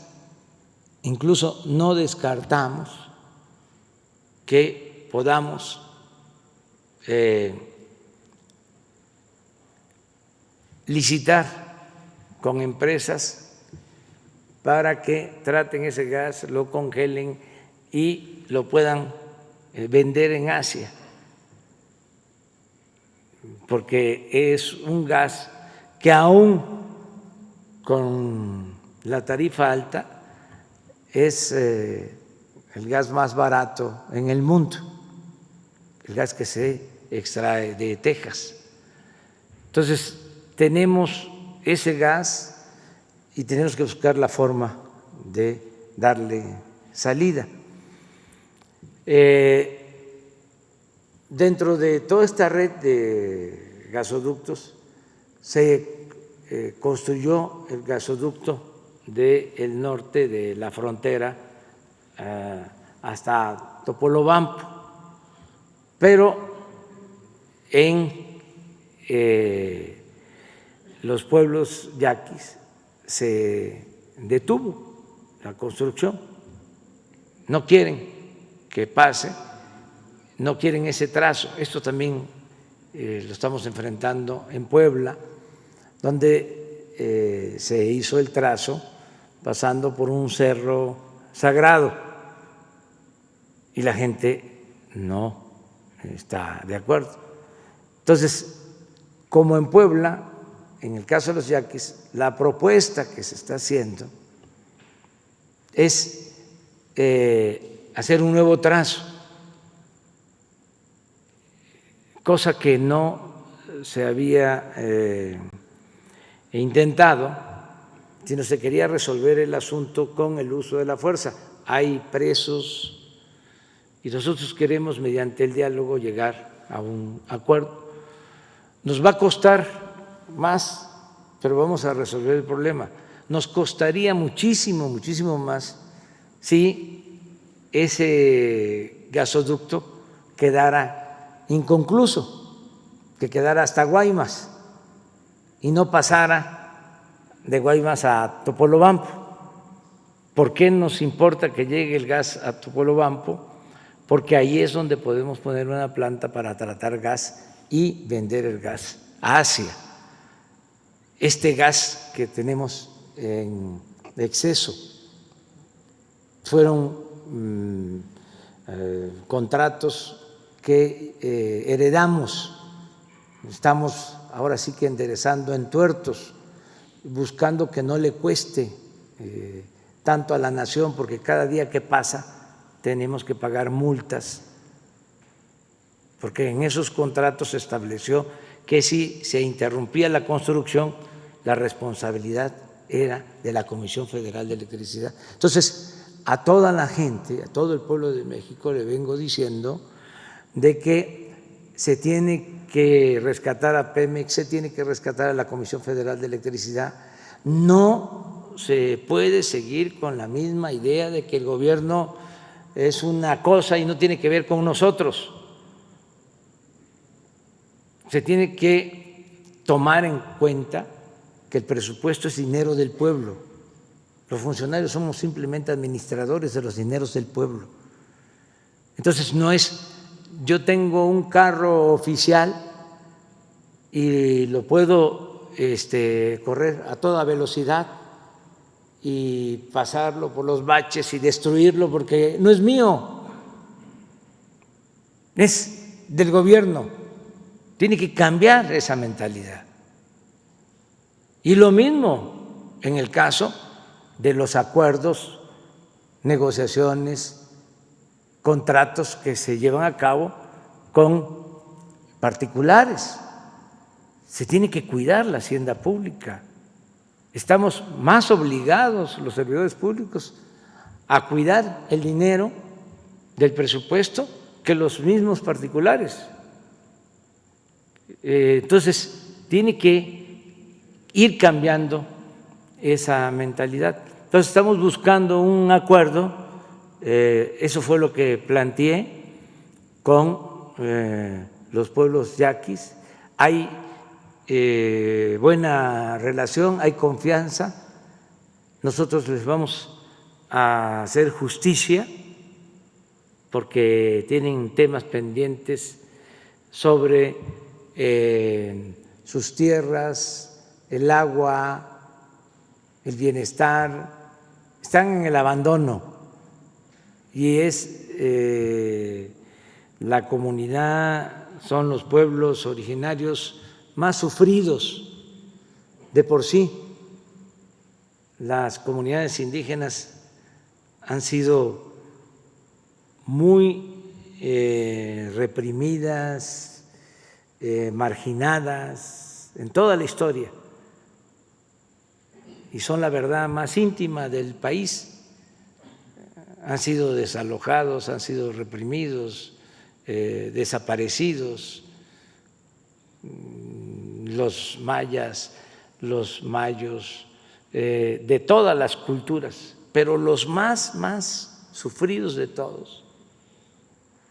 Incluso no descartamos que podamos licitar con empresas para que traten ese gas, lo congelen y lo puedan vender en Asia, porque es un gas que aún con la tarifa alta es el gas más barato en el mundo, el gas que se extrae de Texas. Entonces, tenemos ese gas y tenemos que buscar la forma de darle salida. Dentro de toda esta red de gasoductos se construyó el gasoducto del norte de la frontera hasta Topolobampo, pero en los pueblos yaquis se detuvo la construcción, no quieren que pase, no quieren ese trazo. Esto también lo estamos enfrentando en Puebla, donde se hizo el trazo pasando por un cerro sagrado y la gente no está de acuerdo. Entonces, como en Puebla, en el caso de los yaquis, la propuesta que se está haciendo es hacer un nuevo trazo, cosa que no se había intentado, sino se quería resolver el asunto con el uso de la fuerza. Hay presos y nosotros queremos, mediante el diálogo, llegar a un acuerdo. Nos va a costar más, pero vamos a resolver el problema. Nos costaría muchísimo, muchísimo más si ese gasoducto quedara inconcluso, que quedara hasta Guaymas y no pasara de Guaymas a Topolobampo. ¿Por qué nos importa que llegue el gas a Topolobampo? Porque ahí es donde podemos poner una planta para tratar gas y vender el gas a Asia. Este gas que tenemos en exceso fueron contratos que heredamos. Estamos ahora sí que enderezando entuertos, buscando que no le cueste tanto a la nación, porque cada día que pasa tenemos que pagar multas, porque en esos contratos se estableció que si se interrumpía la construcción, la responsabilidad era de la Comisión Federal de Electricidad. Entonces, a toda la gente, a todo el pueblo de México le vengo diciendo de que se tiene que rescatar a Pemex, se tiene que rescatar a la Comisión Federal de Electricidad. No se puede seguir con la misma idea de que el gobierno es una cosa y no tiene que ver con nosotros. Se tiene que tomar en cuenta que el presupuesto es dinero del pueblo. Los funcionarios somos simplemente administradores de los dineros del pueblo. Entonces, no es yo tengo un carro oficial y lo puedo correr a toda velocidad y pasarlo por los baches y destruirlo porque no es mío, es del gobierno. Tiene que cambiar esa mentalidad. Y lo mismo en el caso de los acuerdos, negociaciones, contratos que se llevan a cabo con particulares. Se tiene que cuidar la hacienda pública. Estamos más obligados los servidores públicos a cuidar el dinero del presupuesto que los mismos particulares. Entonces, tiene que ir cambiando esa mentalidad. Entonces, estamos buscando un acuerdo, eso fue lo que planteé con los pueblos yaquis. Hay buena relación, hay confianza. Nosotros les vamos a hacer justicia porque tienen temas pendientes sobre sus tierras, el agua, el bienestar, están en el abandono y es la comunidad, son los pueblos originarios más sufridos de por sí. Las comunidades indígenas han sido muy reprimidas, marginadas en toda la historia y son la verdad más íntima del país. Han sido desalojados, han sido reprimidos, desaparecidos, los mayas, los mayos, de todas las culturas, pero los más sufridos de todos,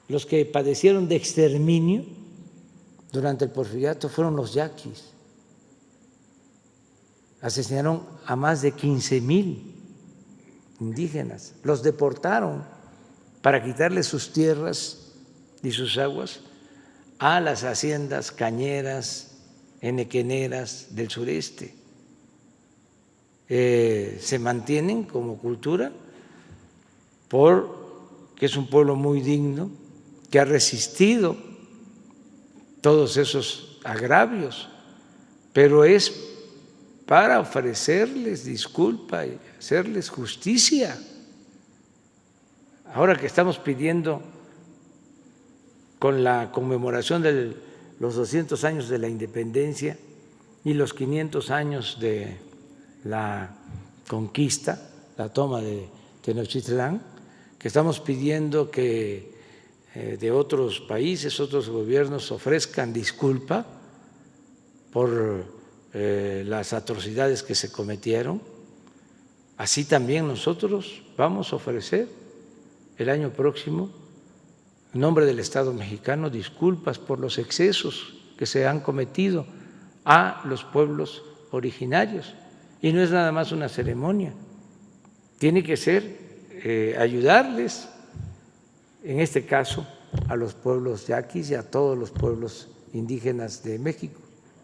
los que padecieron de exterminio durante el Porfiriato fueron los yaquis. Asesinaron a más de 15,000 indígenas, los deportaron para quitarles sus tierras y sus aguas a las haciendas cañeras, enequeneras del sureste. Se mantienen como cultura porque es un pueblo muy digno que ha resistido todos esos agravios, pero es para ofrecerles disculpa y hacerles justicia. Ahora que estamos pidiendo con la conmemoración de los 200 años de la independencia y los 500 años de la conquista, la toma de Tenochtitlán, que estamos pidiendo que de otros países, otros gobiernos ofrezcan disculpa por las atrocidades que se cometieron. Así también nosotros vamos a ofrecer el año próximo, en nombre del Estado mexicano, disculpas por los excesos que se han cometido a los pueblos originarios. Y no es nada más una ceremonia, tiene que ser ayudarles, en este caso, a los pueblos yaquis y a todos los pueblos indígenas de México.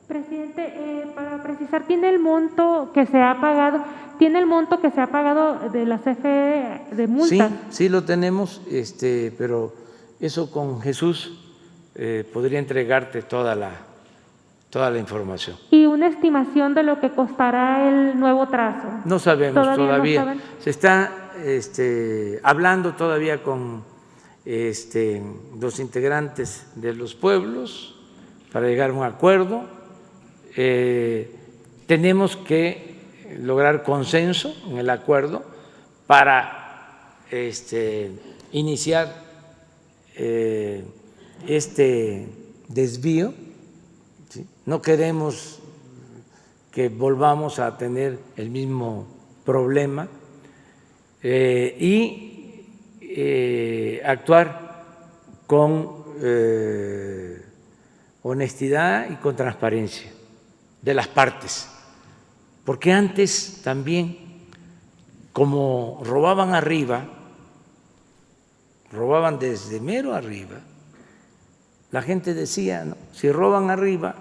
Presidente, para precisar, ¿tiene el monto que se ha pagado de la CFE de multas? Sí lo tenemos, pero eso con Jesús podría entregarte toda la información. ¿Y una estimación de lo que costará el nuevo trazo? No sabemos todavía. No saben. Se está hablando todavía con los integrantes de los pueblos para llegar a un acuerdo. Tenemos que lograr consenso en el acuerdo para iniciar este desvío. ¿Sí? No queremos que volvamos a tener el mismo problema y actuar con honestidad y con transparencia de las partes, porque antes también, como robaban arriba, robaban desde mero arriba, la gente decía, ¿no?, si roban arriba,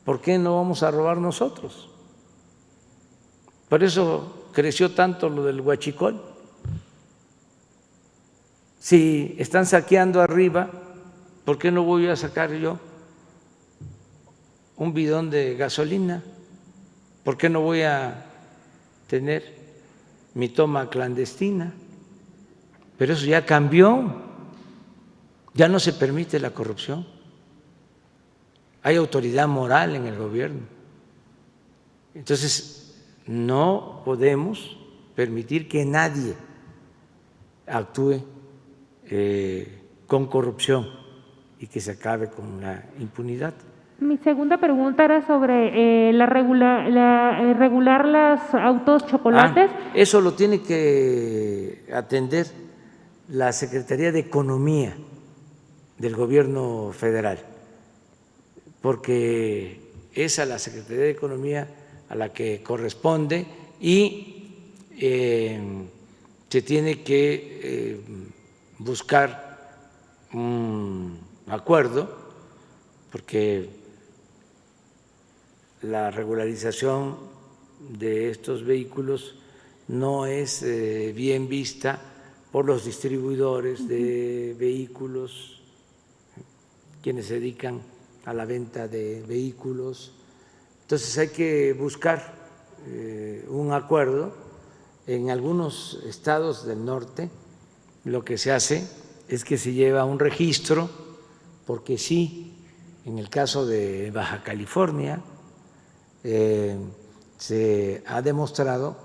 ¿por qué no vamos a robar nosotros? Por eso creció tanto lo del huachicol. Si están saqueando arriba, ¿por qué no voy a sacar yo un bidón de gasolina? ¿Por qué no voy a tener mi toma clandestina? Pero eso ya cambió, ya no se permite la corrupción. Hay autoridad moral en el gobierno. Entonces, no podemos permitir que nadie actúe con corrupción y que se acabe con la impunidad. Mi segunda pregunta era sobre regular los autos chocolates. Eso lo tiene que atender la Secretaría de Economía del Gobierno Federal, porque es a la Secretaría de Economía a la que corresponde y se tiene que buscar un acuerdo, porque la regularización de estos vehículos no es bien vista por los distribuidores de vehículos, quienes se dedican a la venta de vehículos. Entonces hay que buscar un acuerdo. En algunos estados del norte lo que se hace es que se lleva un registro, porque sí, en el caso de Baja California se ha demostrado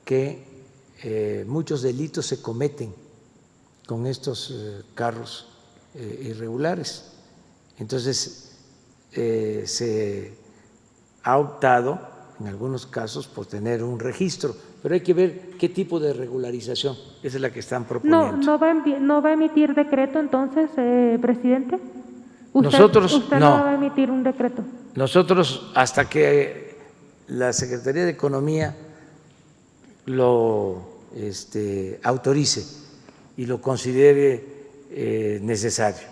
que muchos delitos se cometen con estos carros irregulares. Entonces se ha optado en algunos casos por tener un registro, pero hay que ver qué tipo de regularización, esa es la que están proponiendo. ¿No va a emitir decreto entonces, presidente? Nosotros usted no va a emitir un decreto. Nosotros, hasta que la Secretaría de Economía lo autorice y lo considere necesario.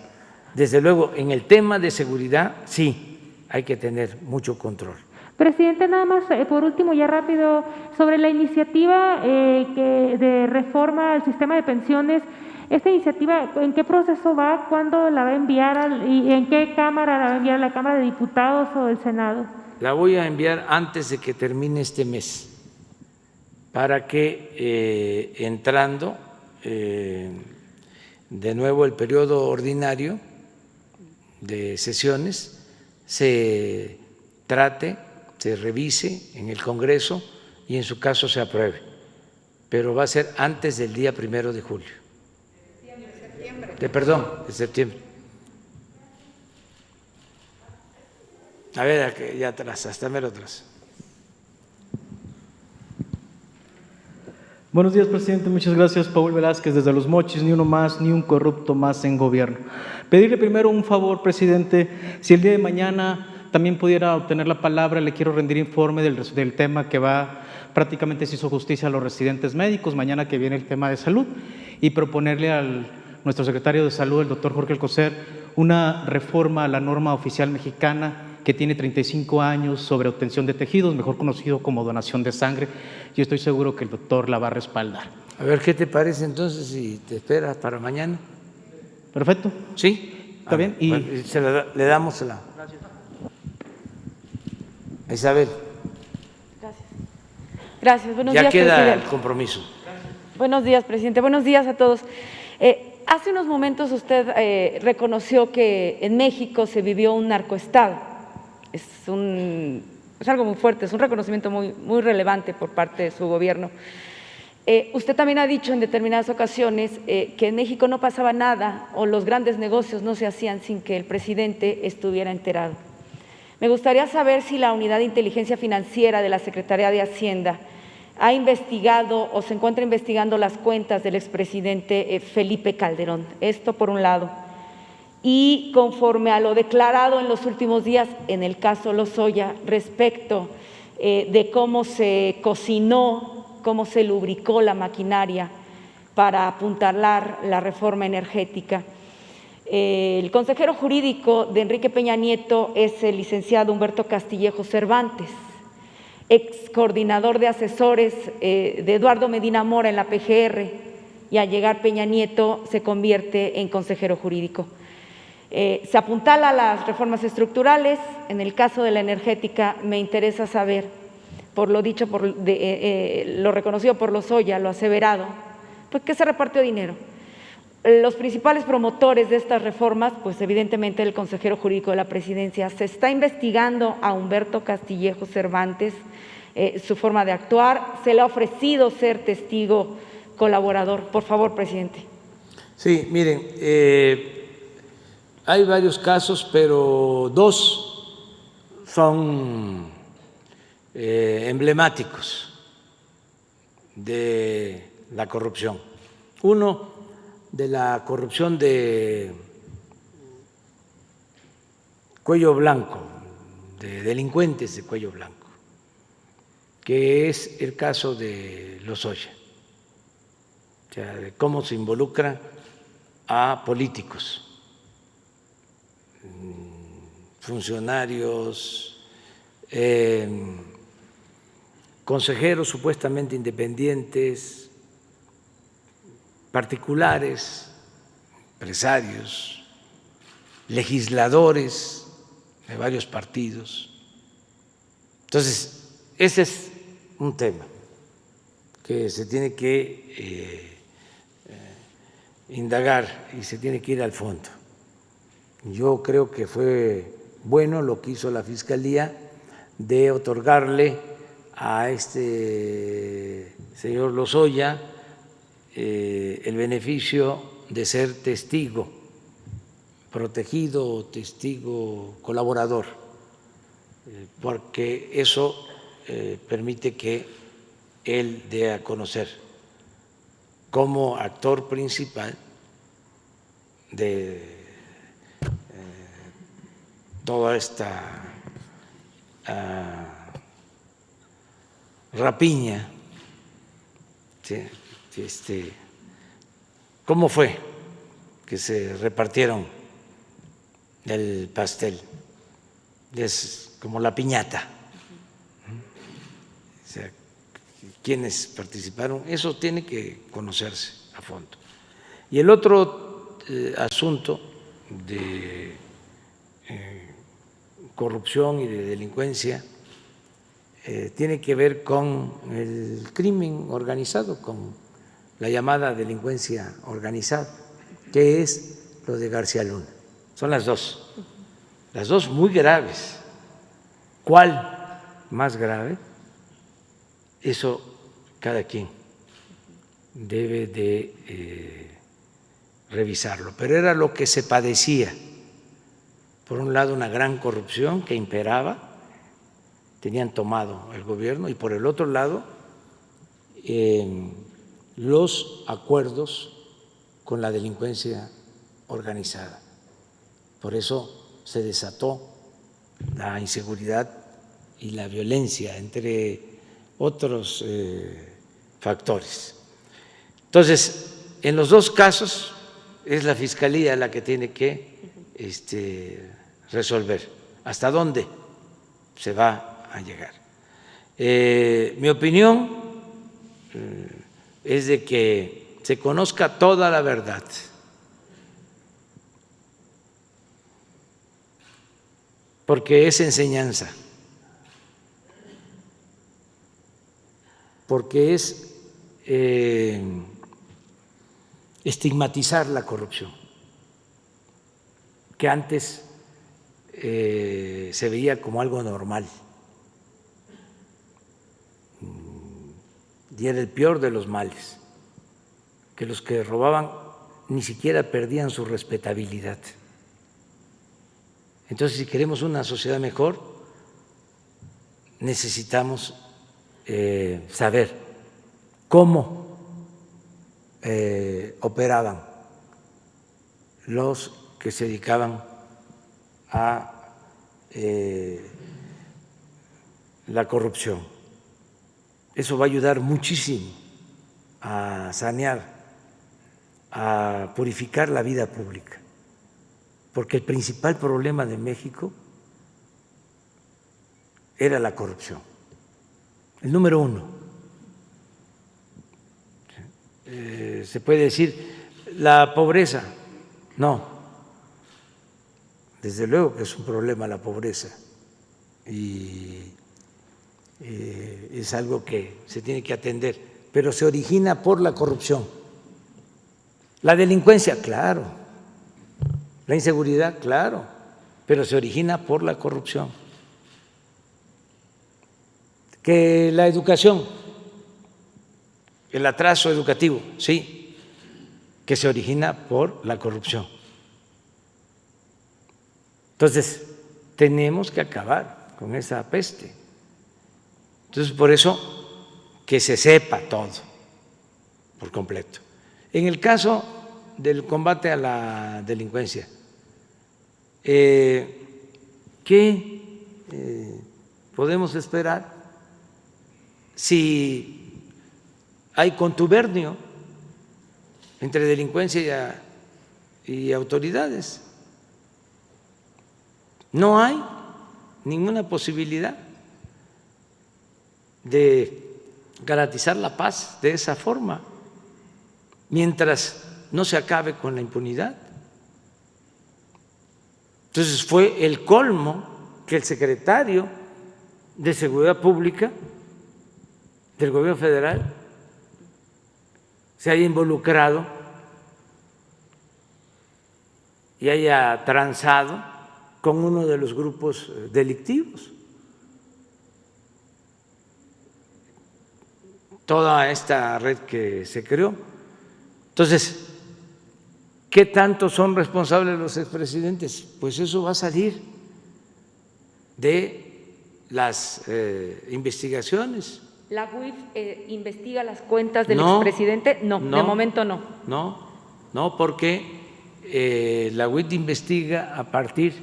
Desde luego, en el tema de seguridad, sí, hay que tener mucho control. Presidente, nada más, por último, ya rápido, sobre la iniciativa de reforma al sistema de pensiones, ¿esta iniciativa en qué proceso va? ¿Cuándo la va a enviar y en qué Cámara la va a enviar? ¿La Cámara de Diputados o el Senado? La voy a enviar antes de que termine este mes, para que entrando de nuevo el periodo ordinario de sesiones se trate, se revise en el Congreso y en su caso se apruebe, pero va a ser antes del día 1 de julio. De septiembre. A ver, aquí, ya atrás, hasta mero atrás. Buenos días, presidente. Muchas gracias. Paul Velázquez, desde Los Mochis. Ni uno más, ni un corrupto más en gobierno. Pedirle primero un favor, presidente. Si el día de mañana también pudiera obtener la palabra, le quiero rendir informe del tema que va, prácticamente se hizo justicia a los residentes médicos, mañana que viene el tema de salud, y proponerle al nuestro secretario de Salud, el doctor Jorge Alcocer, una reforma a la norma oficial mexicana que tiene 35 años sobre obtención de tejidos, mejor conocido como donación de sangre. Yo estoy seguro que el doctor la va a respaldar. A ver, ¿qué te parece entonces si te esperas para mañana? Perfecto. ¿Sí? Está bien. Y bueno, le damos la… Gracias. Isabel. Gracias. Buenos días, ya queda presidente. El compromiso. Buenos días, presidente. Buenos días a todos. Hace unos momentos usted reconoció que en México se vivió un narcoestado. Es algo muy fuerte, es un reconocimiento muy relevante por parte de su gobierno. Usted también ha dicho en determinadas ocasiones que en México no pasaba nada o los grandes negocios no se hacían sin que el presidente estuviera enterado. Me gustaría saber si la Unidad de Inteligencia Financiera de la Secretaría de Hacienda ha investigado o se encuentra investigando las cuentas del expresidente Felipe Calderón. Esto por un lado. Y conforme a lo declarado en los últimos días en el caso Lozoya respecto de cómo se cocinó, cómo se lubricó la maquinaria para apuntalar la reforma energética. El consejero jurídico de Enrique Peña Nieto es el licenciado Humberto Castillejo Cervantes, ex coordinador de asesores de Eduardo Medina Mora en la PGR, y al llegar Peña Nieto se convierte en consejero jurídico. Se apuntala las reformas estructurales. En el caso de la energética me interesa saber, por lo dicho, lo reconocido por Lozoya, lo aseverado, pues que se repartió dinero. Los principales promotores de estas reformas, pues evidentemente el consejero jurídico de la presidencia. Se está investigando a Humberto Castillejo Cervantes, su forma de actuar. Se le ha ofrecido ser testigo colaborador. Por favor, presidente. Sí, miren, hay varios casos, pero dos son emblemáticos de la corrupción. Uno, de la corrupción de Cuello Blanco, de delincuentes de cuello blanco, que es el caso de Lozoya, o sea, de cómo se involucra a políticos, funcionarios, consejeros supuestamente independientes, particulares, empresarios, legisladores de varios partidos. Entonces, ese es un tema que se tiene que indagar y se tiene que ir al fondo. Yo creo que fue bueno lo que hizo la Fiscalía de otorgarle a este señor Lozoya el beneficio de ser testigo protegido o testigo colaborador, porque eso permite que él dé a conocer como actor principal de toda esta rapiña, ¿sí? ¿Cómo fue que se repartieron el pastel? Es como la piñata. O sea, ¿quiénes participaron? Eso tiene que conocerse a fondo. Y el otro asunto de corrupción y de delincuencia tiene que ver con el crimen organizado, con la llamada delincuencia organizada, que es lo de García Luna. Son las dos muy graves. ¿Cuál más grave? Eso cada quien debe de revisarlo. Pero era lo que se padecía. Por un lado, una gran corrupción que imperaba, tenían tomado el gobierno, y por el otro lado, los acuerdos con la delincuencia organizada. Por eso se desató la inseguridad y la violencia, entre otros factores. Entonces, en los dos casos es la Fiscalía la que tiene que resolver hasta dónde se va a llegar. Mi opinión es de que se conozca toda la verdad, porque es enseñanza, porque es estigmatizar la corrupción, que antes se veía como algo normal y era el peor de los males, que los que robaban ni siquiera perdían su respetabilidad. Entonces, si queremos una sociedad mejor, necesitamos saber cómo operaban los que se dedicaban a la corrupción. Eso va a ayudar muchísimo a sanear, a purificar la vida pública, porque el principal problema de México era la corrupción, el número uno. Se puede decir la pobreza, no, desde luego que es un problema la pobreza y es algo que se tiene que atender, pero se origina por la corrupción. La delincuencia, claro, la inseguridad, claro, pero se origina por la corrupción. Que la educación, el atraso educativo, sí, que se origina por la corrupción. Entonces, tenemos que acabar con esa peste. Entonces, por eso, que se sepa todo por completo. En el caso del combate a la delincuencia, ¿qué podemos esperar si hay contubernio entre delincuencia y autoridades. No hay ninguna posibilidad de garantizar la paz de esa forma mientras no se acabe con la impunidad. Entonces fue el colmo que el secretario de Seguridad Pública del Gobierno Federal se haya involucrado y haya transado con uno de los grupos delictivos. Toda esta red que se creó. Entonces, ¿qué tanto son responsables los expresidentes? Pues eso va a salir de las investigaciones. ¿La UIF investiga las cuentas del expresidente? No, de momento no. No, porque la UIF investiga a partir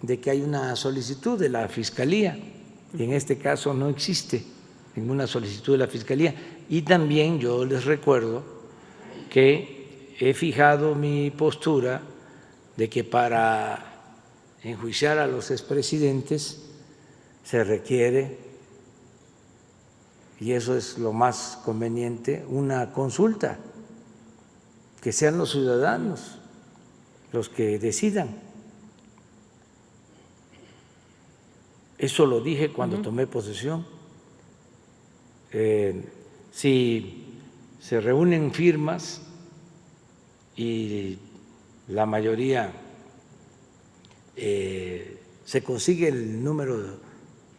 de que hay una solicitud de la Fiscalía, y en este caso no existe ninguna solicitud de la Fiscalía. Y también yo les recuerdo que he fijado mi postura de que para enjuiciar a los expresidentes se requiere, y eso es lo más conveniente, una consulta, que sean los ciudadanos los que decidan. Eso lo dije cuando tomé posesión. Si se reúnen firmas y la mayoría se consigue el número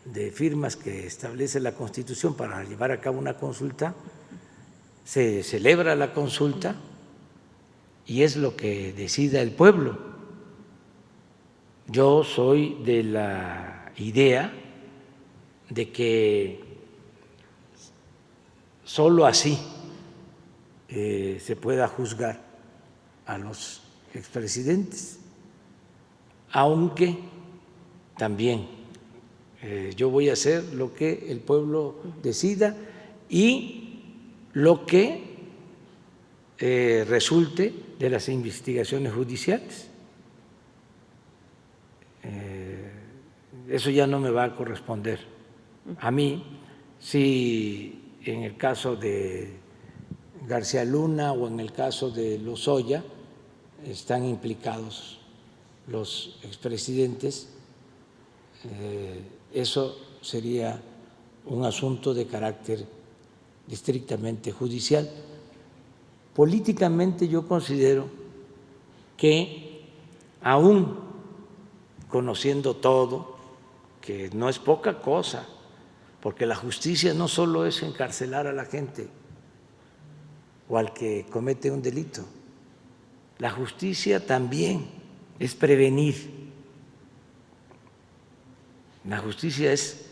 de firmas que establece la Constitución para llevar a cabo una consulta, se celebra la consulta y es lo que decida el pueblo. Yo soy de la idea de que solo así se pueda juzgar a los expresidentes, aunque también yo voy a hacer lo que el pueblo decida y lo que resulte de las investigaciones judiciales. Eso ya no me va a corresponder a mí. Si en el caso de García Luna o en el caso de Lozoya están implicados los expresidentes, eso sería un asunto de carácter estrictamente judicial. Políticamente yo considero que aún conociendo todo, que no es poca cosa, porque la justicia no solo es encarcelar a la gente o al que comete un delito, la justicia también es prevenir. La justicia es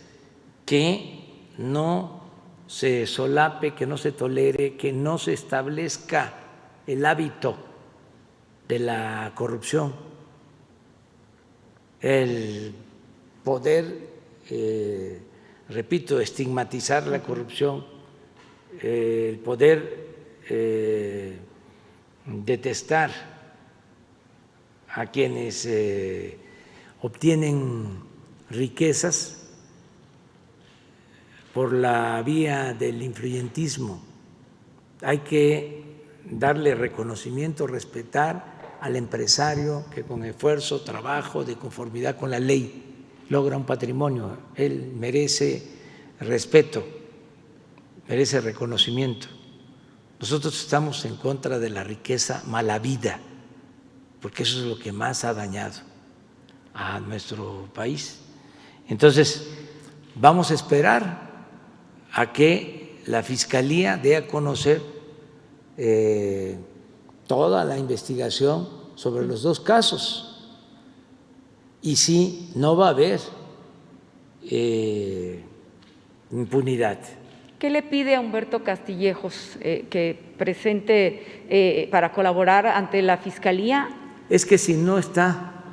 que no se solape, que no se tolere, que no se establezca el hábito de la corrupción, el poder, repito, estigmatizar la corrupción, el poder detestar a quienes obtienen riquezas por la vía del influyentismo. Hay que darle reconocimiento, respetar al empresario que con esfuerzo, trabajo, de conformidad con la ley logra un patrimonio. Él merece respeto, merece reconocimiento. Nosotros estamos en contra de la riqueza malavida, porque eso es lo que más ha dañado a nuestro país. Entonces, vamos a esperar a que la Fiscalía dé a conocer toda la investigación sobre los dos casos, y si no va a haber impunidad. ¿Qué le pide a Humberto Castillejos que presente para colaborar ante la Fiscalía? Es que si no está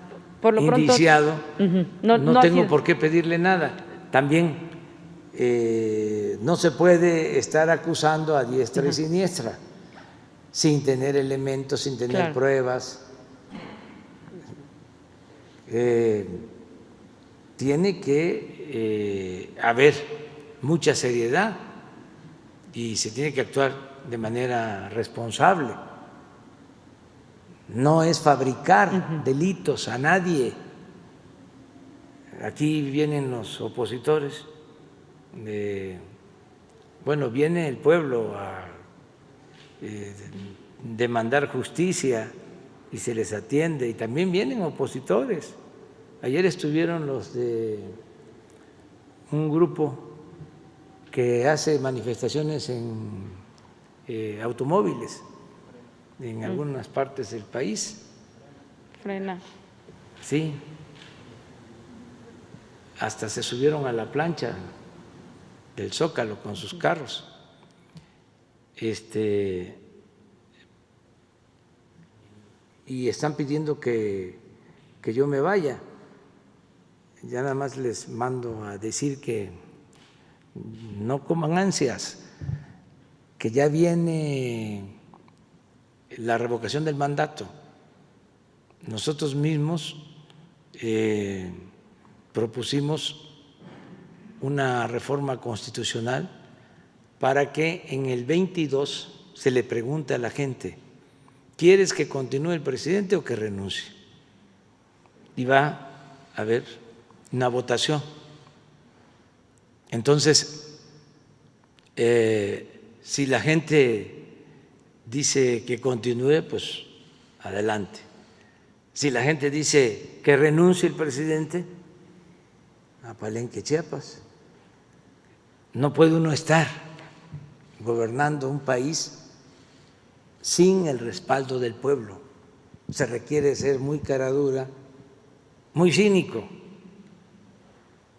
por lo pronto, indiciado, no tengo sido. por qué pedirle nada. También no se puede estar acusando a diestra y siniestra sin tener elementos, sin tener pruebas. Tiene que haber mucha seriedad y se tiene que actuar de manera responsable. No es fabricar delitos a nadie. Aquí vienen los opositores, bueno, viene el pueblo a demandar justicia y se les atiende, y también vienen opositores. Ayer estuvieron los de un grupo que hace manifestaciones en automóviles en algunas partes del país. Frena. Sí, hasta se subieron a la plancha del Zócalo con sus carros. Y están pidiendo que yo me vaya. Ya nada más les mando a decir que no coman ansias, que ya viene la revocación del mandato. Nosotros mismos propusimos una reforma constitucional para que en el 22 se le pregunte a la gente: ¿quieres que continúe el presidente o que renuncie? Y va a haber una votación. Entonces, si la gente dice que continúe, pues adelante. Si la gente dice que renuncie el presidente, a Palenque, Chiapas. No puede uno estar gobernando un país sin el respaldo del pueblo. Se requiere ser muy caradura, muy cínico,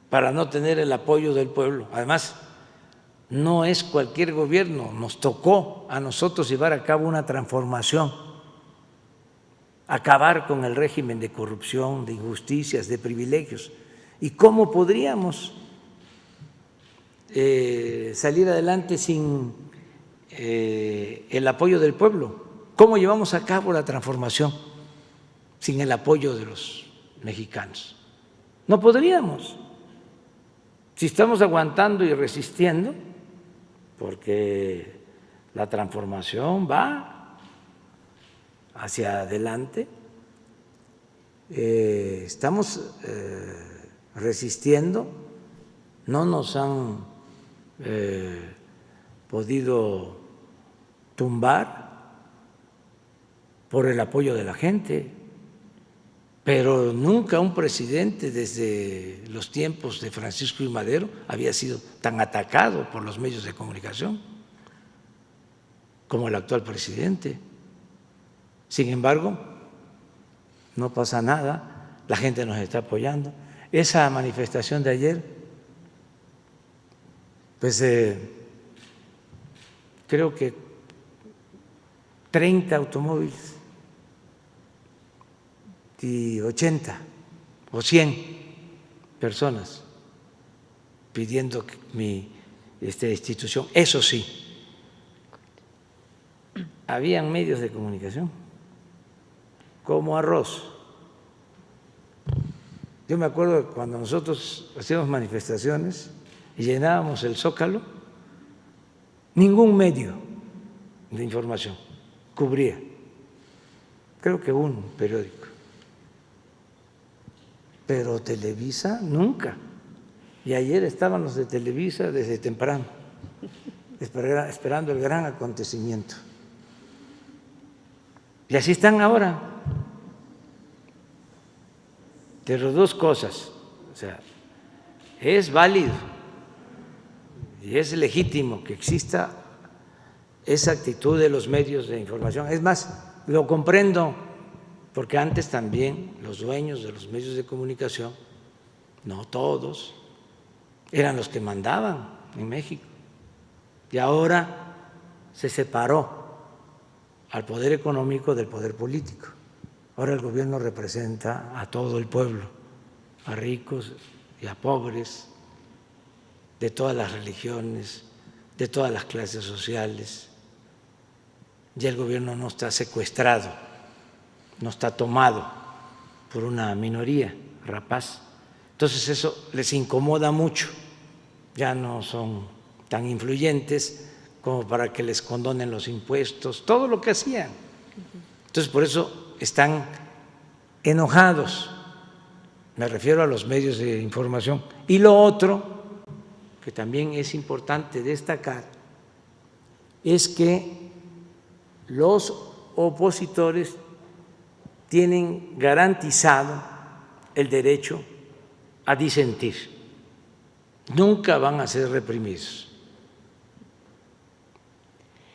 para no tener el apoyo del pueblo. Además, no es cualquier gobierno, nos tocó a nosotros llevar a cabo una transformación, acabar con el régimen de corrupción, de injusticias, de privilegios. ¿Y cómo podríamos salir adelante sin el apoyo del pueblo? ¿Cómo llevamos a cabo la transformación sin el apoyo de los mexicanos? No podríamos. Si estamos aguantando y resistiendo, porque la transformación va hacia adelante, estamos resistiendo, no nos han podido tumbar por el apoyo de la gente, pero nunca un presidente desde los tiempos de Francisco I. Madero había sido tan atacado por los medios de comunicación como el actual presidente. Sin embargo, no pasa nada, la gente nos está apoyando. Esa manifestación de ayer, pues creo que 30 automóviles y 80 o 100 personas pidiendo mi destitución. Eso sí, habían medios de comunicación como arroz. Yo me acuerdo que cuando nosotros hacíamos manifestaciones y llenábamos el Zócalo, ningún medio de información cubría, creo que un periódico, pero Televisa nunca. Y ayer estaban los de Televisa desde temprano, esperando el gran acontecimiento. Y así están ahora. Pero dos cosas, o sea, es válido y es legítimo que exista esa actitud de los medios de información. Es más, lo comprendo, porque antes también los dueños de los medios de comunicación, no todos, eran los que mandaban en México. Y ahora se separó al poder económico del poder político. Ahora el gobierno representa a todo el pueblo, a ricos y a pobres, de todas las religiones, de todas las clases sociales. Ya el gobierno no está secuestrado, no está tomado por una minoría rapaz. Entonces eso les incomoda mucho, ya no son tan influyentes como para que les condonen los impuestos, todo lo que hacían. Entonces por eso están enojados, me refiero a los medios de información. Y lo otro, que también es importante destacar, es que los opositores tienen garantizado el derecho a disentir, nunca van a ser reprimidos.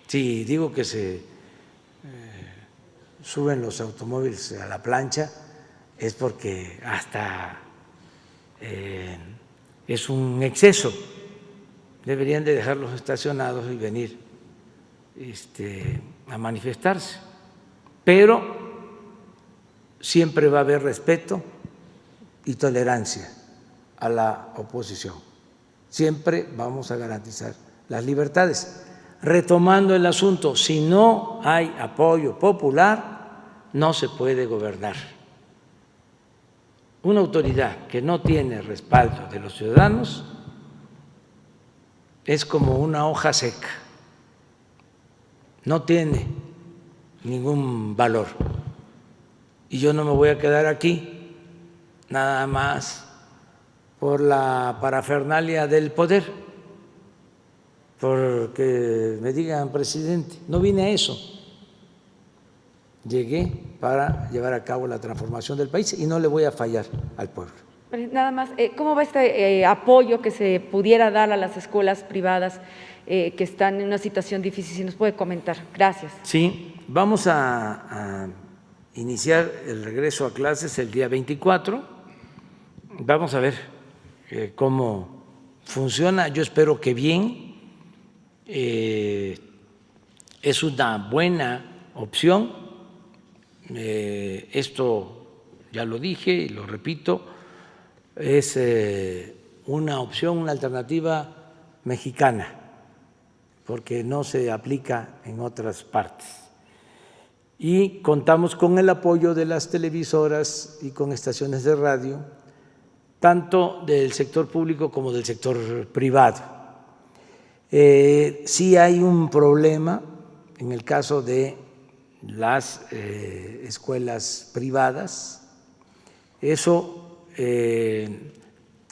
Si digo que se suben los automóviles a la plancha, es porque hasta es un exceso. Deberían de dejarlos estacionados y venir a manifestarse. Pero siempre va a haber respeto y tolerancia a la oposición. Siempre vamos a garantizar las libertades. Retomando el asunto, si no hay apoyo popular, no se puede gobernar. Una autoridad que no tiene respaldo de los ciudadanos es como una hoja seca, no tiene ningún valor. Y yo no me voy a quedar aquí nada más por la parafernalia del poder, porque me digan presidente. No vine a eso. Llegué para llevar a cabo la transformación del país y no le voy a fallar al pueblo. Nada más, ¿cómo va este apoyo que se pudiera dar a las escuelas privadas que están en una situación difícil? Si nos puede comentar. Gracias. Sí, vamos a iniciar el regreso a clases el día 24. Vamos a ver cómo funciona. Yo espero que bien. Es una buena opción. Esto ya lo dije y lo repito, es una opción, una alternativa mexicana, porque no se aplica en otras partes. Y contamos con el apoyo de las televisoras y con estaciones de radio, tanto del sector público como del sector privado. Sí hay un problema en el caso de las escuelas privadas. Eso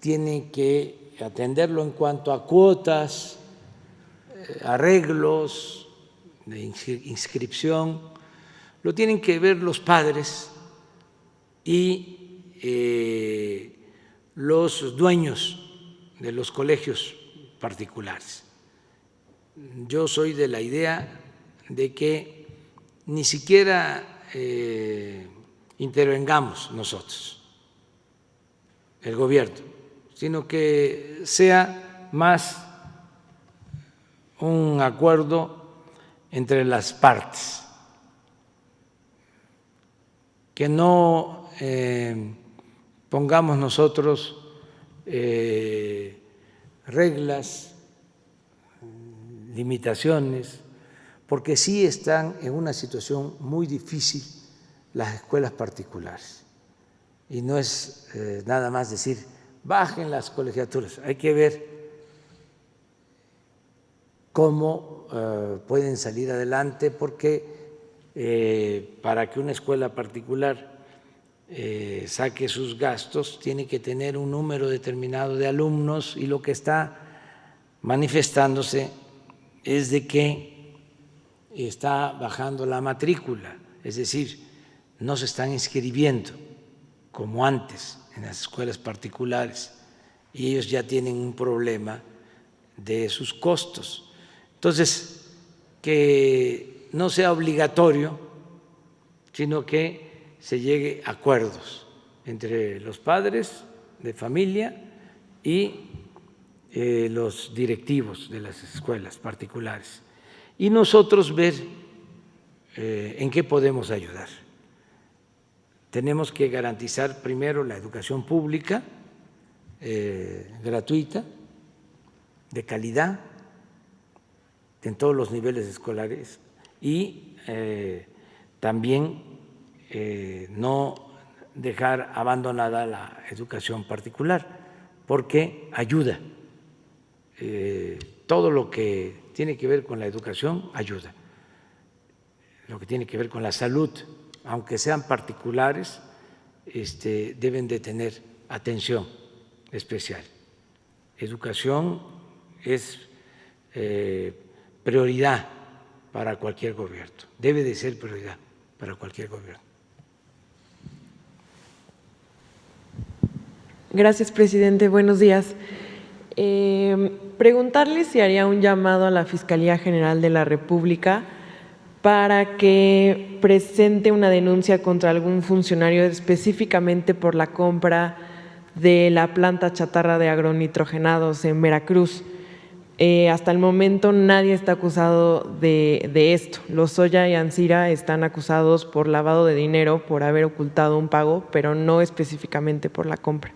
tiene que atenderlo en cuanto a cuotas, arreglos de inscripción. Lo tienen que ver los padres y los dueños de los colegios particulares. Yo soy de la idea de que ni siquiera intervengamos nosotros, el gobierno, sino que sea más un acuerdo entre las partes, que no pongamos nosotros reglas, limitaciones, porque sí están en una situación muy difícil las escuelas particulares. Y no es nada más decir, bajen las colegiaturas, hay que ver cómo pueden salir adelante, porque para que una escuela particular saque sus gastos tiene que tener un número determinado de alumnos, y lo que está manifestándose es de que está bajando la matrícula, es decir, no se están inscribiendo como antes en las escuelas particulares, y ellos ya tienen un problema de sus costos. Entonces, que no sea obligatorio, sino que se llegue a acuerdos entre los padres de familia y los directivos de las escuelas particulares, y nosotros ver en qué podemos ayudar. tenemos que garantizar primero la educación pública, gratuita, de calidad, en todos los niveles escolares, y también no dejar abandonada la educación particular, porque ayuda. Todo lo que tiene que ver con la educación ayuda. Lo que tiene que ver con la salud, aunque sean particulares, deben de tener atención especial. Educación es prioridad para cualquier gobierno, debe de ser prioridad para cualquier gobierno. Gracias, presidente. Buenos días. Preguntarle si haría un llamado a la Fiscalía General de la República para que presente una denuncia contra algún funcionario específicamente por la compra de la planta chatarra de agronitrogenados en Veracruz. Hasta el momento nadie está acusado de esto. Lozoya y Ancira están acusados por lavado de dinero, por haber ocultado un pago, pero no específicamente por la compra.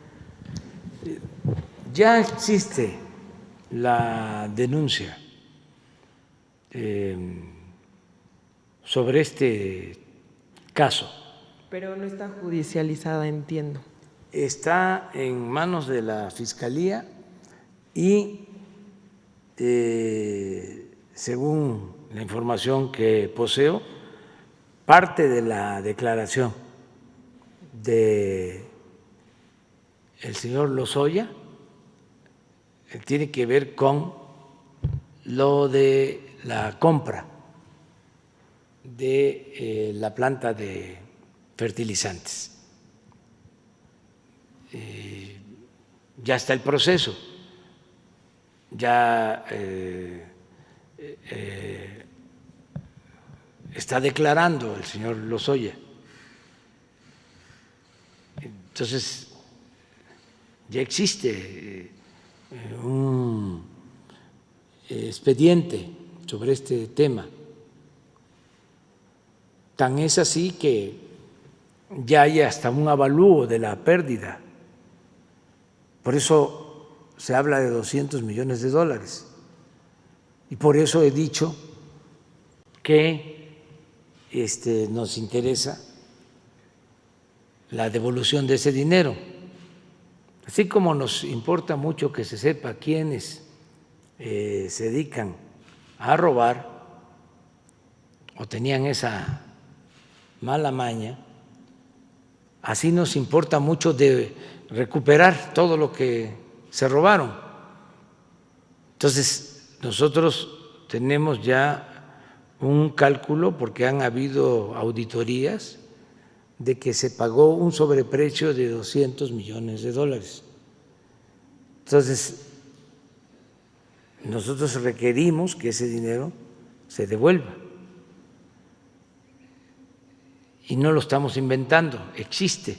Ya existe la denuncia sobre este caso. Pero no está judicializada, entiendo. Está en manos de la Fiscalía y según la información que poseo, parte de la declaración de el señor Lozoya tiene que ver con lo de la compra de la planta de fertilizantes. Ya está el proceso, ya está declarando el señor Lozoya. Entonces, ya existe un expediente sobre este tema. Tan es así que ya hay hasta un avalúo de la pérdida. Por eso se habla de $200 millones. Y por eso he dicho que nos interesa la devolución de ese dinero. Así como nos importa mucho que se sepa quiénes se dedican a robar o tenían esa mala maña, así nos importa mucho de recuperar todo lo que se robaron. Entonces, nosotros tenemos ya un cálculo, porque han habido auditorías, de que se pagó un sobreprecio de $200 millones. Entonces, nosotros requerimos que ese dinero se devuelva. Y no lo estamos inventando, existe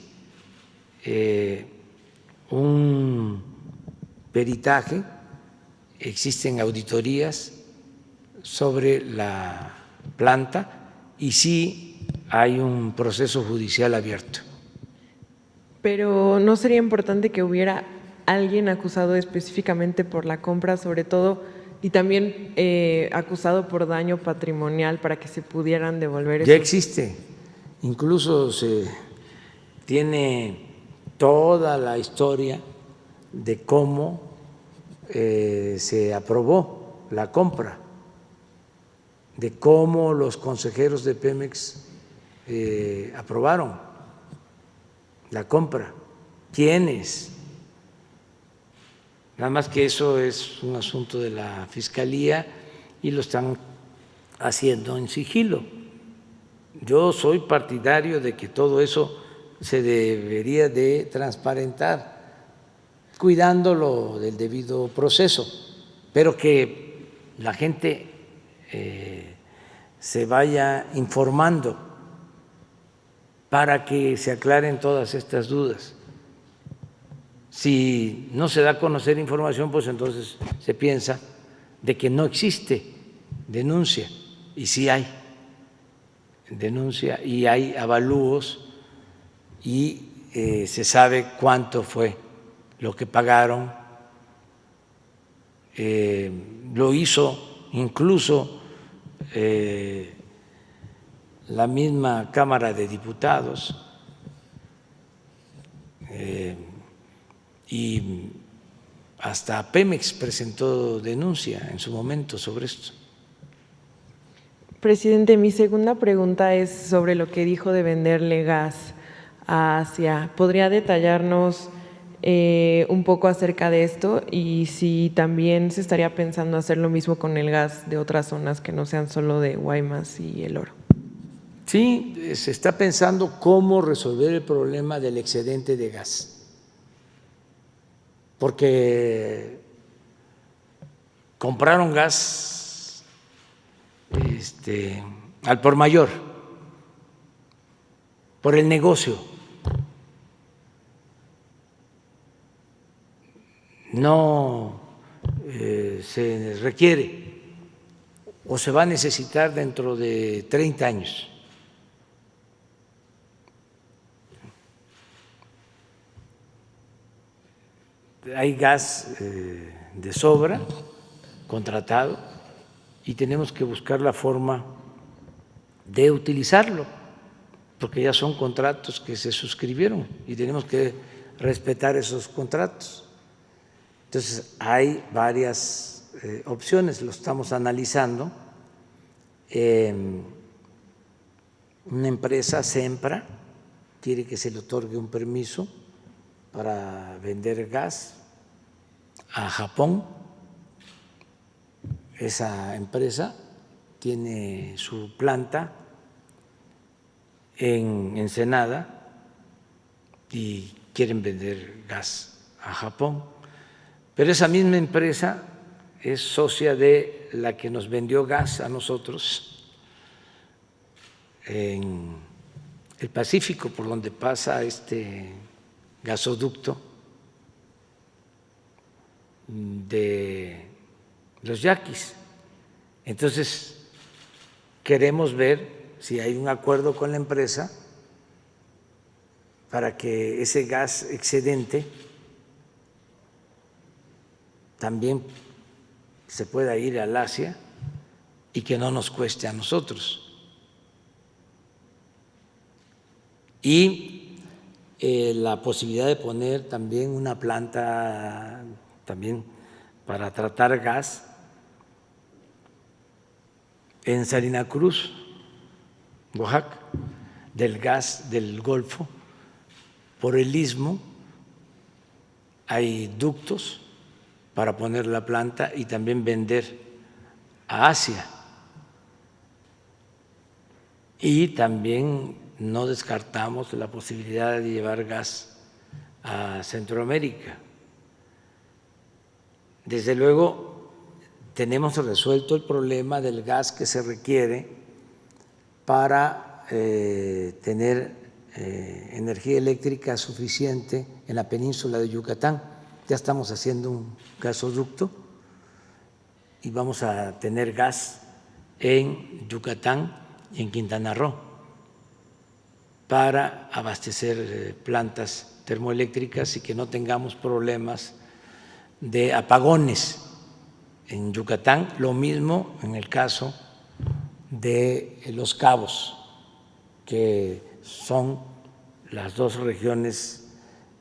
un peritaje, existen auditorías sobre la planta y sí hay un proceso judicial abierto. Pero ¿no sería importante que hubiera alguien acusado específicamente por la compra, sobre todo, y también acusado por daño patrimonial para que se pudieran devolver? Ya existe, incluso se tiene toda la historia de cómo se aprobó la compra, de cómo los consejeros de Pemex aprobaron la compra, quiénes. Nada más que eso es un asunto de la Fiscalía y lo están haciendo en sigilo. Yo soy partidario de que todo eso se debería de transparentar, cuidándolo del debido proceso, pero que la gente se vaya informando para que se aclaren todas estas dudas. Si no se da a conocer información, pues entonces se piensa de que no existe denuncia, y sí hay denuncia y hay avalúos y se sabe cuánto fue lo que pagaron. Lo hizo incluso la misma Cámara de Diputados y hasta Pemex presentó denuncia en su momento sobre esto. Presidente, mi segunda pregunta es sobre lo que dijo de venderle gas a Asia. ¿Podría detallarnos un poco acerca de esto y si también se estaría pensando hacer lo mismo con el gas de otras zonas que no sean solo de Guaymas y El Oro? Sí, se está pensando cómo resolver el problema del excedente de gas, porque compraron gas al por mayor, por el negocio. No se requiere o se va a necesitar dentro de 30 años. Hay gas de sobra, contratado, y tenemos que buscar la forma de utilizarlo, porque ya son contratos que se suscribieron y tenemos que respetar esos contratos. Entonces, hay varias opciones, lo estamos analizando. Una empresa, Sempra, quiere que se le otorgue un permiso para vender gas a Japón. Esa empresa tiene su planta en Ensenada y quieren vender gas a Japón. Pero esa misma empresa es socia de la que nos vendió gas a nosotros en el Pacífico, por donde pasa este gasoducto de los Yaquis. Entonces, queremos ver si hay un acuerdo con la empresa para que ese gas excedente también se pueda ir al Asia y que no nos cueste a nosotros. Y la posibilidad de poner también una planta también para tratar gas en Salina Cruz, Oaxaca, del gas del Golfo, por el istmo hay ductos para poner la planta y también vender a Asia. Y también no descartamos la posibilidad de llevar gas a Centroamérica. Desde luego, tenemos resuelto el problema del gas que se requiere para tener energía eléctrica suficiente en la península de Yucatán. Ya estamos haciendo un gasoducto y vamos a tener gas en Yucatán y en Quintana Roo para abastecer plantas termoeléctricas y que no tengamos problemas de apagones en Yucatán. Lo mismo en el caso de Los Cabos, que son las dos regiones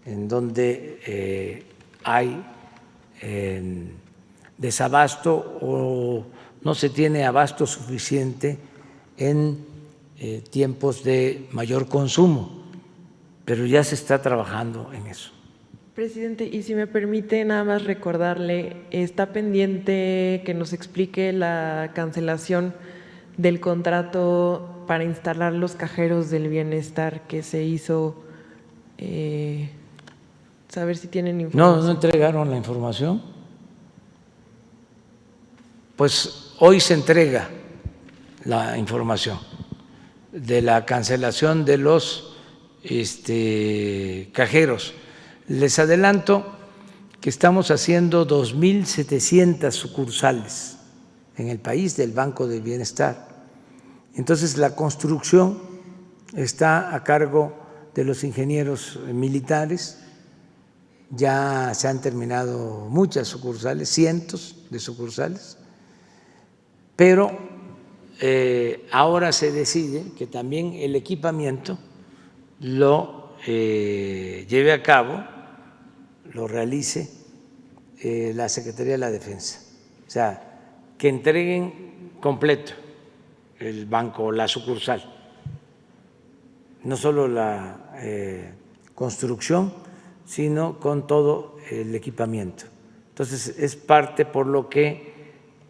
en donde hay desabasto o no se tiene abasto suficiente en tiempos de mayor consumo, pero ya se está trabajando en eso. Presidente, y si me permite nada más recordarle, está pendiente que nos explique la cancelación del contrato para instalar los cajeros del bienestar que se hizo, saber si tienen información. No entregaron la información. Pues hoy se entrega la información de la cancelación de los cajeros. Les adelanto que estamos haciendo 2.700 sucursales en el país del Banco del Bienestar. Entonces, la construcción está a cargo de los ingenieros militares. Ya se han terminado muchas sucursales, cientos de sucursales, pero ahora se decide que también el equipamiento lo lleve a cabo, lo realice la Secretaría de la Defensa. O sea, que entreguen completo el banco o la sucursal, no solo la construcción, sino con todo el equipamiento. Entonces, es parte por lo que,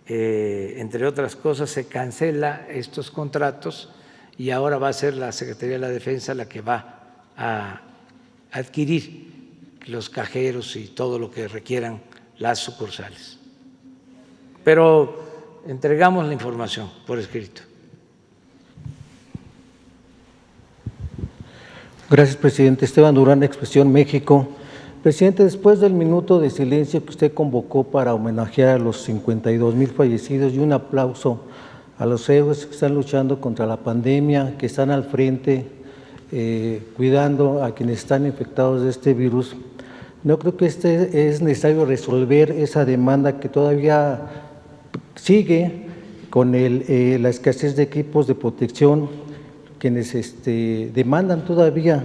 entre otras cosas, se cancela estos contratos y ahora va a ser la Secretaría de la Defensa la que va a adquirir los cajeros y todo lo que requieran las sucursales. Pero entregamos la información por escrito. Gracias, presidente. Esteban Durán, Expresión México. Presidente, después del minuto de silencio que usted convocó para homenajear a los 52,000 fallecidos y un aplauso a los héroes que están luchando contra la pandemia, que están al frente, cuidando a quienes están infectados de este virus, no creo que es necesario resolver esa demanda que todavía sigue con la escasez de equipos de protección, quienes demandan todavía,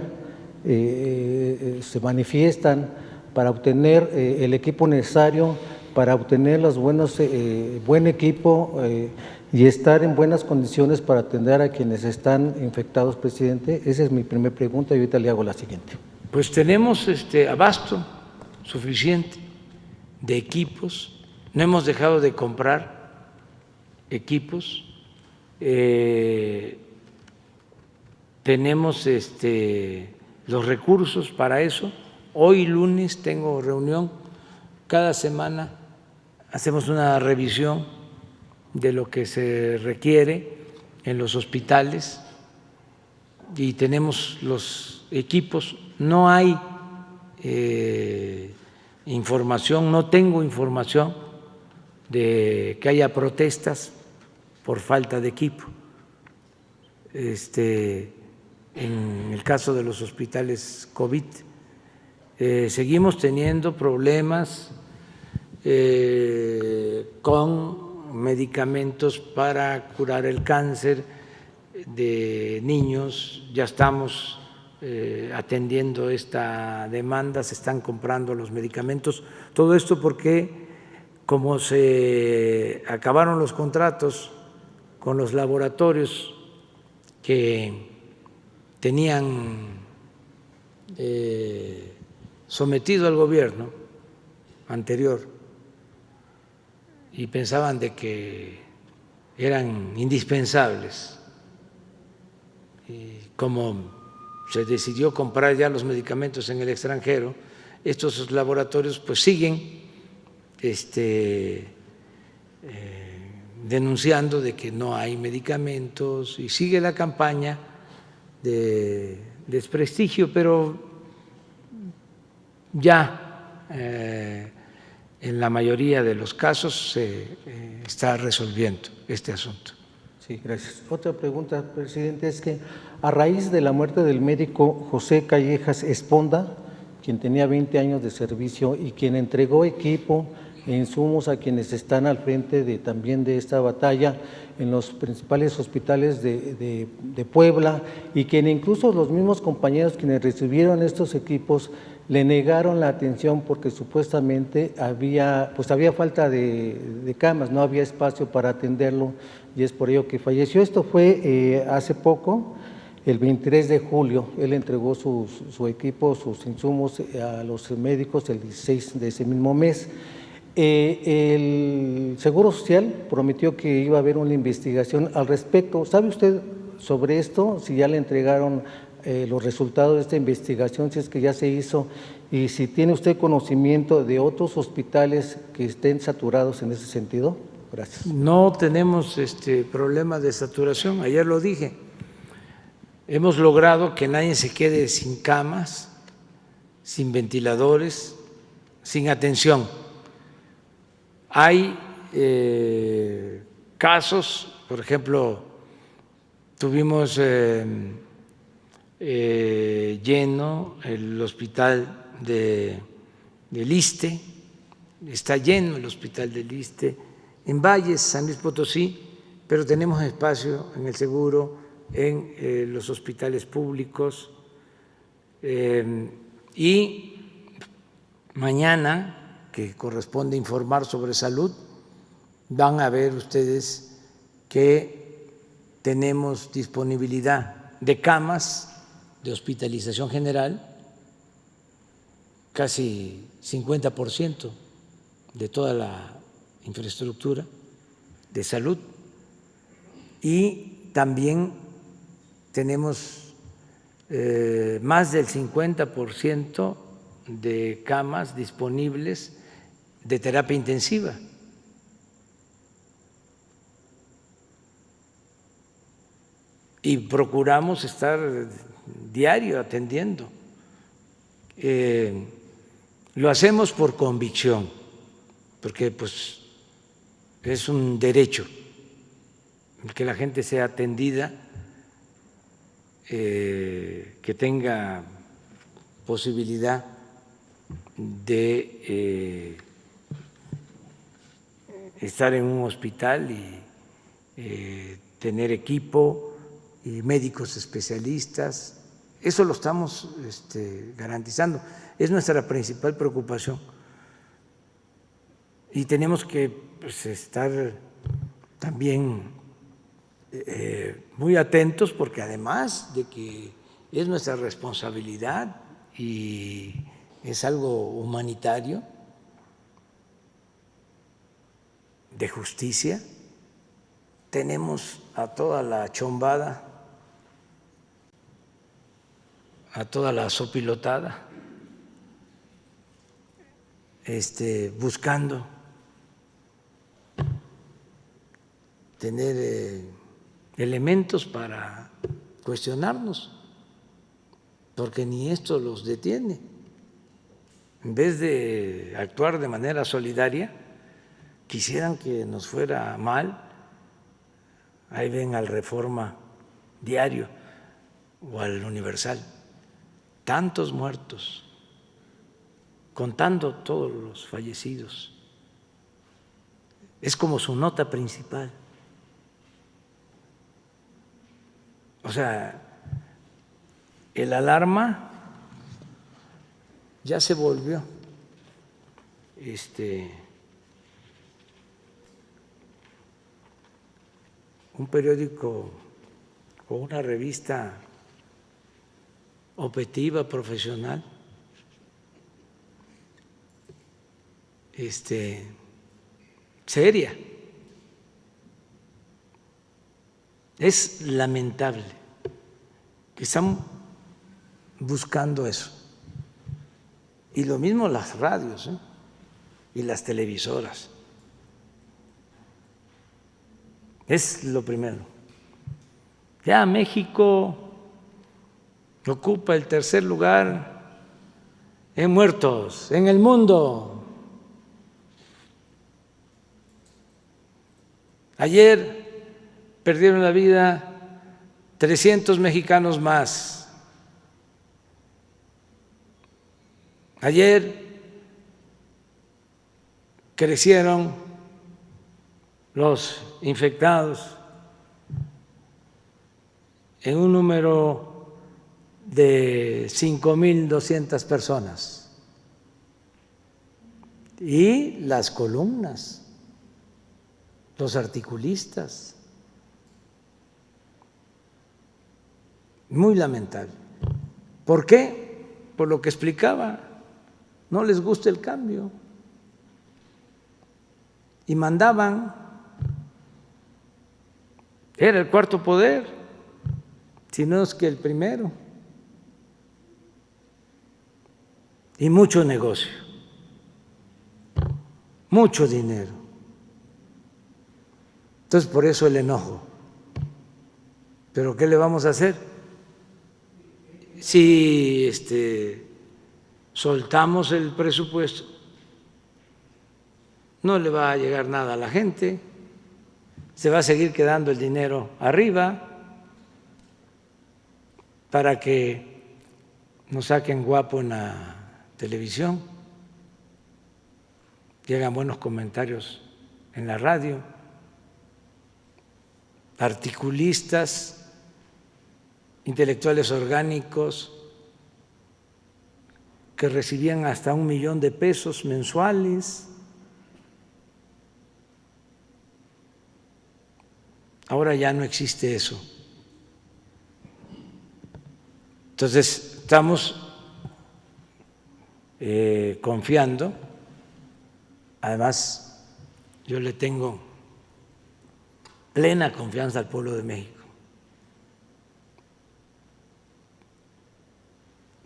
se manifiestan para obtener el equipo necesario, para obtener los buen equipo y estar en buenas condiciones para atender a quienes están infectados, presidente. Esa es mi primera pregunta y ahorita le hago la siguiente. Pues tenemos abasto suficiente de equipos, no hemos dejado de comprar equipos, tenemos los recursos para eso. Hoy lunes tengo reunión, cada semana hacemos una revisión de lo que se requiere en los hospitales y tenemos los equipos. No hay información, no tengo información de que haya protestas por falta de equipo. En el caso de los hospitales COVID, seguimos teniendo problemas con medicamentos para curar el cáncer de niños. Ya estamos atendiendo esta demanda, se están comprando los medicamentos. Todo esto porque, como se acabaron los contratos con los laboratorios que tenían sometido al gobierno anterior y pensaban de que eran indispensables, y como se decidió comprar ya los medicamentos en el extranjero, estos laboratorios pues siguen denunciando de que no hay medicamentos y sigue la campaña de desprestigio, pero ya en la mayoría de los casos se está resolviendo este asunto. Sí, gracias. Otra pregunta, presidente, es que a raíz de la muerte del médico José Callejas Esponda, quien tenía 20 años de servicio y quien entregó equipo e insumos a quienes están al frente también de esta batalla en los principales hospitales de Puebla, y quien incluso los mismos compañeros quienes recibieron estos equipos le negaron la atención porque supuestamente había falta de camas, no había espacio para atenderlo y es por ello que falleció. Esto fue hace poco, el 23 de julio, él entregó su equipo, sus insumos a los médicos el 16 de ese mismo mes. El Seguro Social prometió que iba a haber una investigación al respecto. ¿Sabe usted sobre esto? Si ya le entregaron los resultados de esta investigación, si es que ya se hizo, y si tiene usted conocimiento de otros hospitales que estén saturados en ese sentido. Gracias. No tenemos problema de saturación, ayer lo dije. Hemos logrado que nadie se quede sin camas, sin ventiladores, sin atención. Hay casos, por ejemplo, tuvimos lleno, el hospital del ISSSTE, está lleno el hospital del ISSSTE, en Valles, San Luis Potosí, pero tenemos espacio en el seguro, en los hospitales públicos. Y mañana, que corresponde informar sobre salud, van a ver ustedes que tenemos disponibilidad de camas de hospitalización general, casi 50% de toda la infraestructura de salud, y también tenemos más del 50% de camas disponibles de terapia intensiva. Y procuramos estar diario atendiendo. Lo hacemos por convicción, porque pues es un derecho el que la gente sea atendida, que tenga posibilidad de estar en un hospital y tener equipo y médicos especialistas. Eso lo estamos garantizando. Es nuestra principal preocupación. Y tenemos que pues, estar también muy atentos, porque además de que es nuestra responsabilidad y es algo humanitario, de justicia, tenemos a toda la chombada, a toda la sopilotada, buscando tener elementos para cuestionarnos, porque ni esto los detiene. En vez de actuar de manera solidaria, quisieran que nos fuera mal. Ahí ven al Reforma diario o al Universal, tantos muertos, contando todos los fallecidos. Es como su nota principal. O sea, el alarma ya se volvió un periódico o una revista objetiva, profesional, seria. Es lamentable que están buscando eso. Y lo mismo las radios y las televisoras. Es lo primero. Ya México ocupa el tercer lugar en muertos en el mundo. Ayer perdieron la vida 300 mexicanos más. Ayer crecieron los infectados en un número de 5.200 personas. Y las columnas, los articulistas. Muy lamentable. ¿Por qué? Por lo que explicaba. No les gusta el cambio. Y mandaban. Era el cuarto poder, si no es que el primero. Y mucho negocio, mucho dinero. Entonces, por eso el enojo. ¿Pero qué le vamos a hacer? Si soltamos el presupuesto, no le va a llegar nada a la gente, se va a seguir quedando el dinero arriba. para que nos saquen guapo en la televisión, que hagan buenos comentarios en la radio, articulistas, intelectuales orgánicos que recibían hasta $1 millón mensuales. Ahora ya no existe eso. Entonces, estamos confiando. Además, yo le tengo plena confianza al pueblo de México,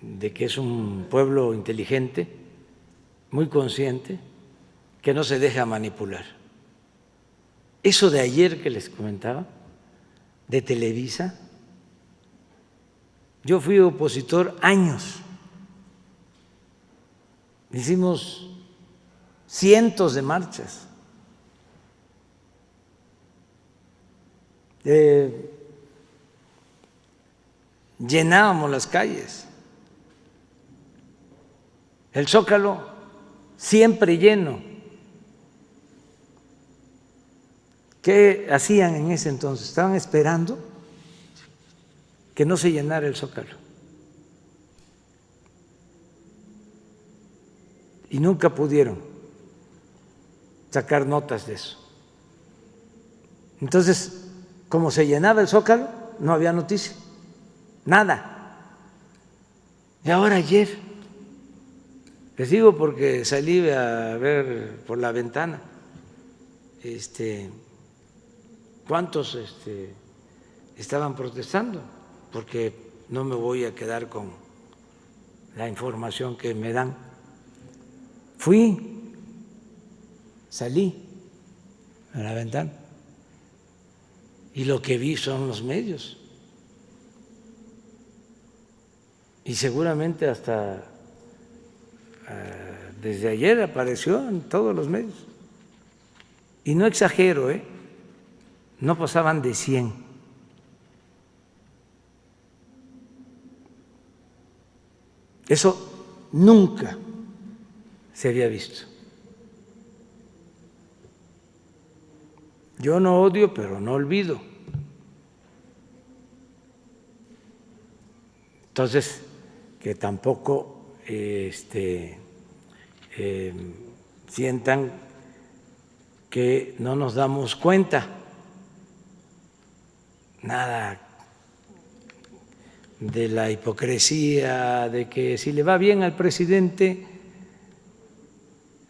de que es un pueblo inteligente, muy consciente, que no se deja manipular. Eso de ayer que les comentaba, de Televisa, yo fui opositor años, hicimos cientos de marchas, llenábamos las calles, el Zócalo siempre lleno. ¿Qué hacían en ese entonces? Estaban esperando que no se llenara el Zócalo. Y nunca pudieron sacar notas de eso. Entonces, como se llenaba el Zócalo, no había noticia, nada. Y ahora ayer, les digo porque salí a ver por la ventana, cuántos estaban protestando, porque no me voy a quedar con la información que me dan. Salí a la ventana y lo que vi son los medios. Y seguramente hasta desde ayer apareció en todos los medios. Y no exagero, no pasaban de 100. Eso nunca se había visto. Yo no odio, pero no olvido. Entonces, que tampoco sientan que no nos damos cuenta. Nada de la hipocresía, de que si le va bien al presidente,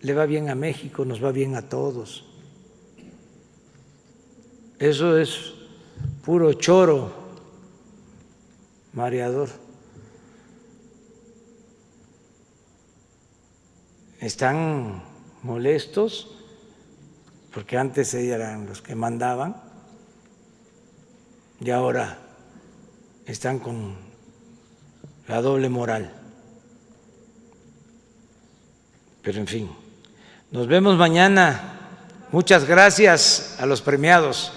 le va bien a México, nos va bien a todos. Eso es puro choro mareador. Están molestos porque antes ellos eran los que mandaban y ahora están con la doble moral. Pero en fin, nos vemos mañana. Muchas gracias a los premiados.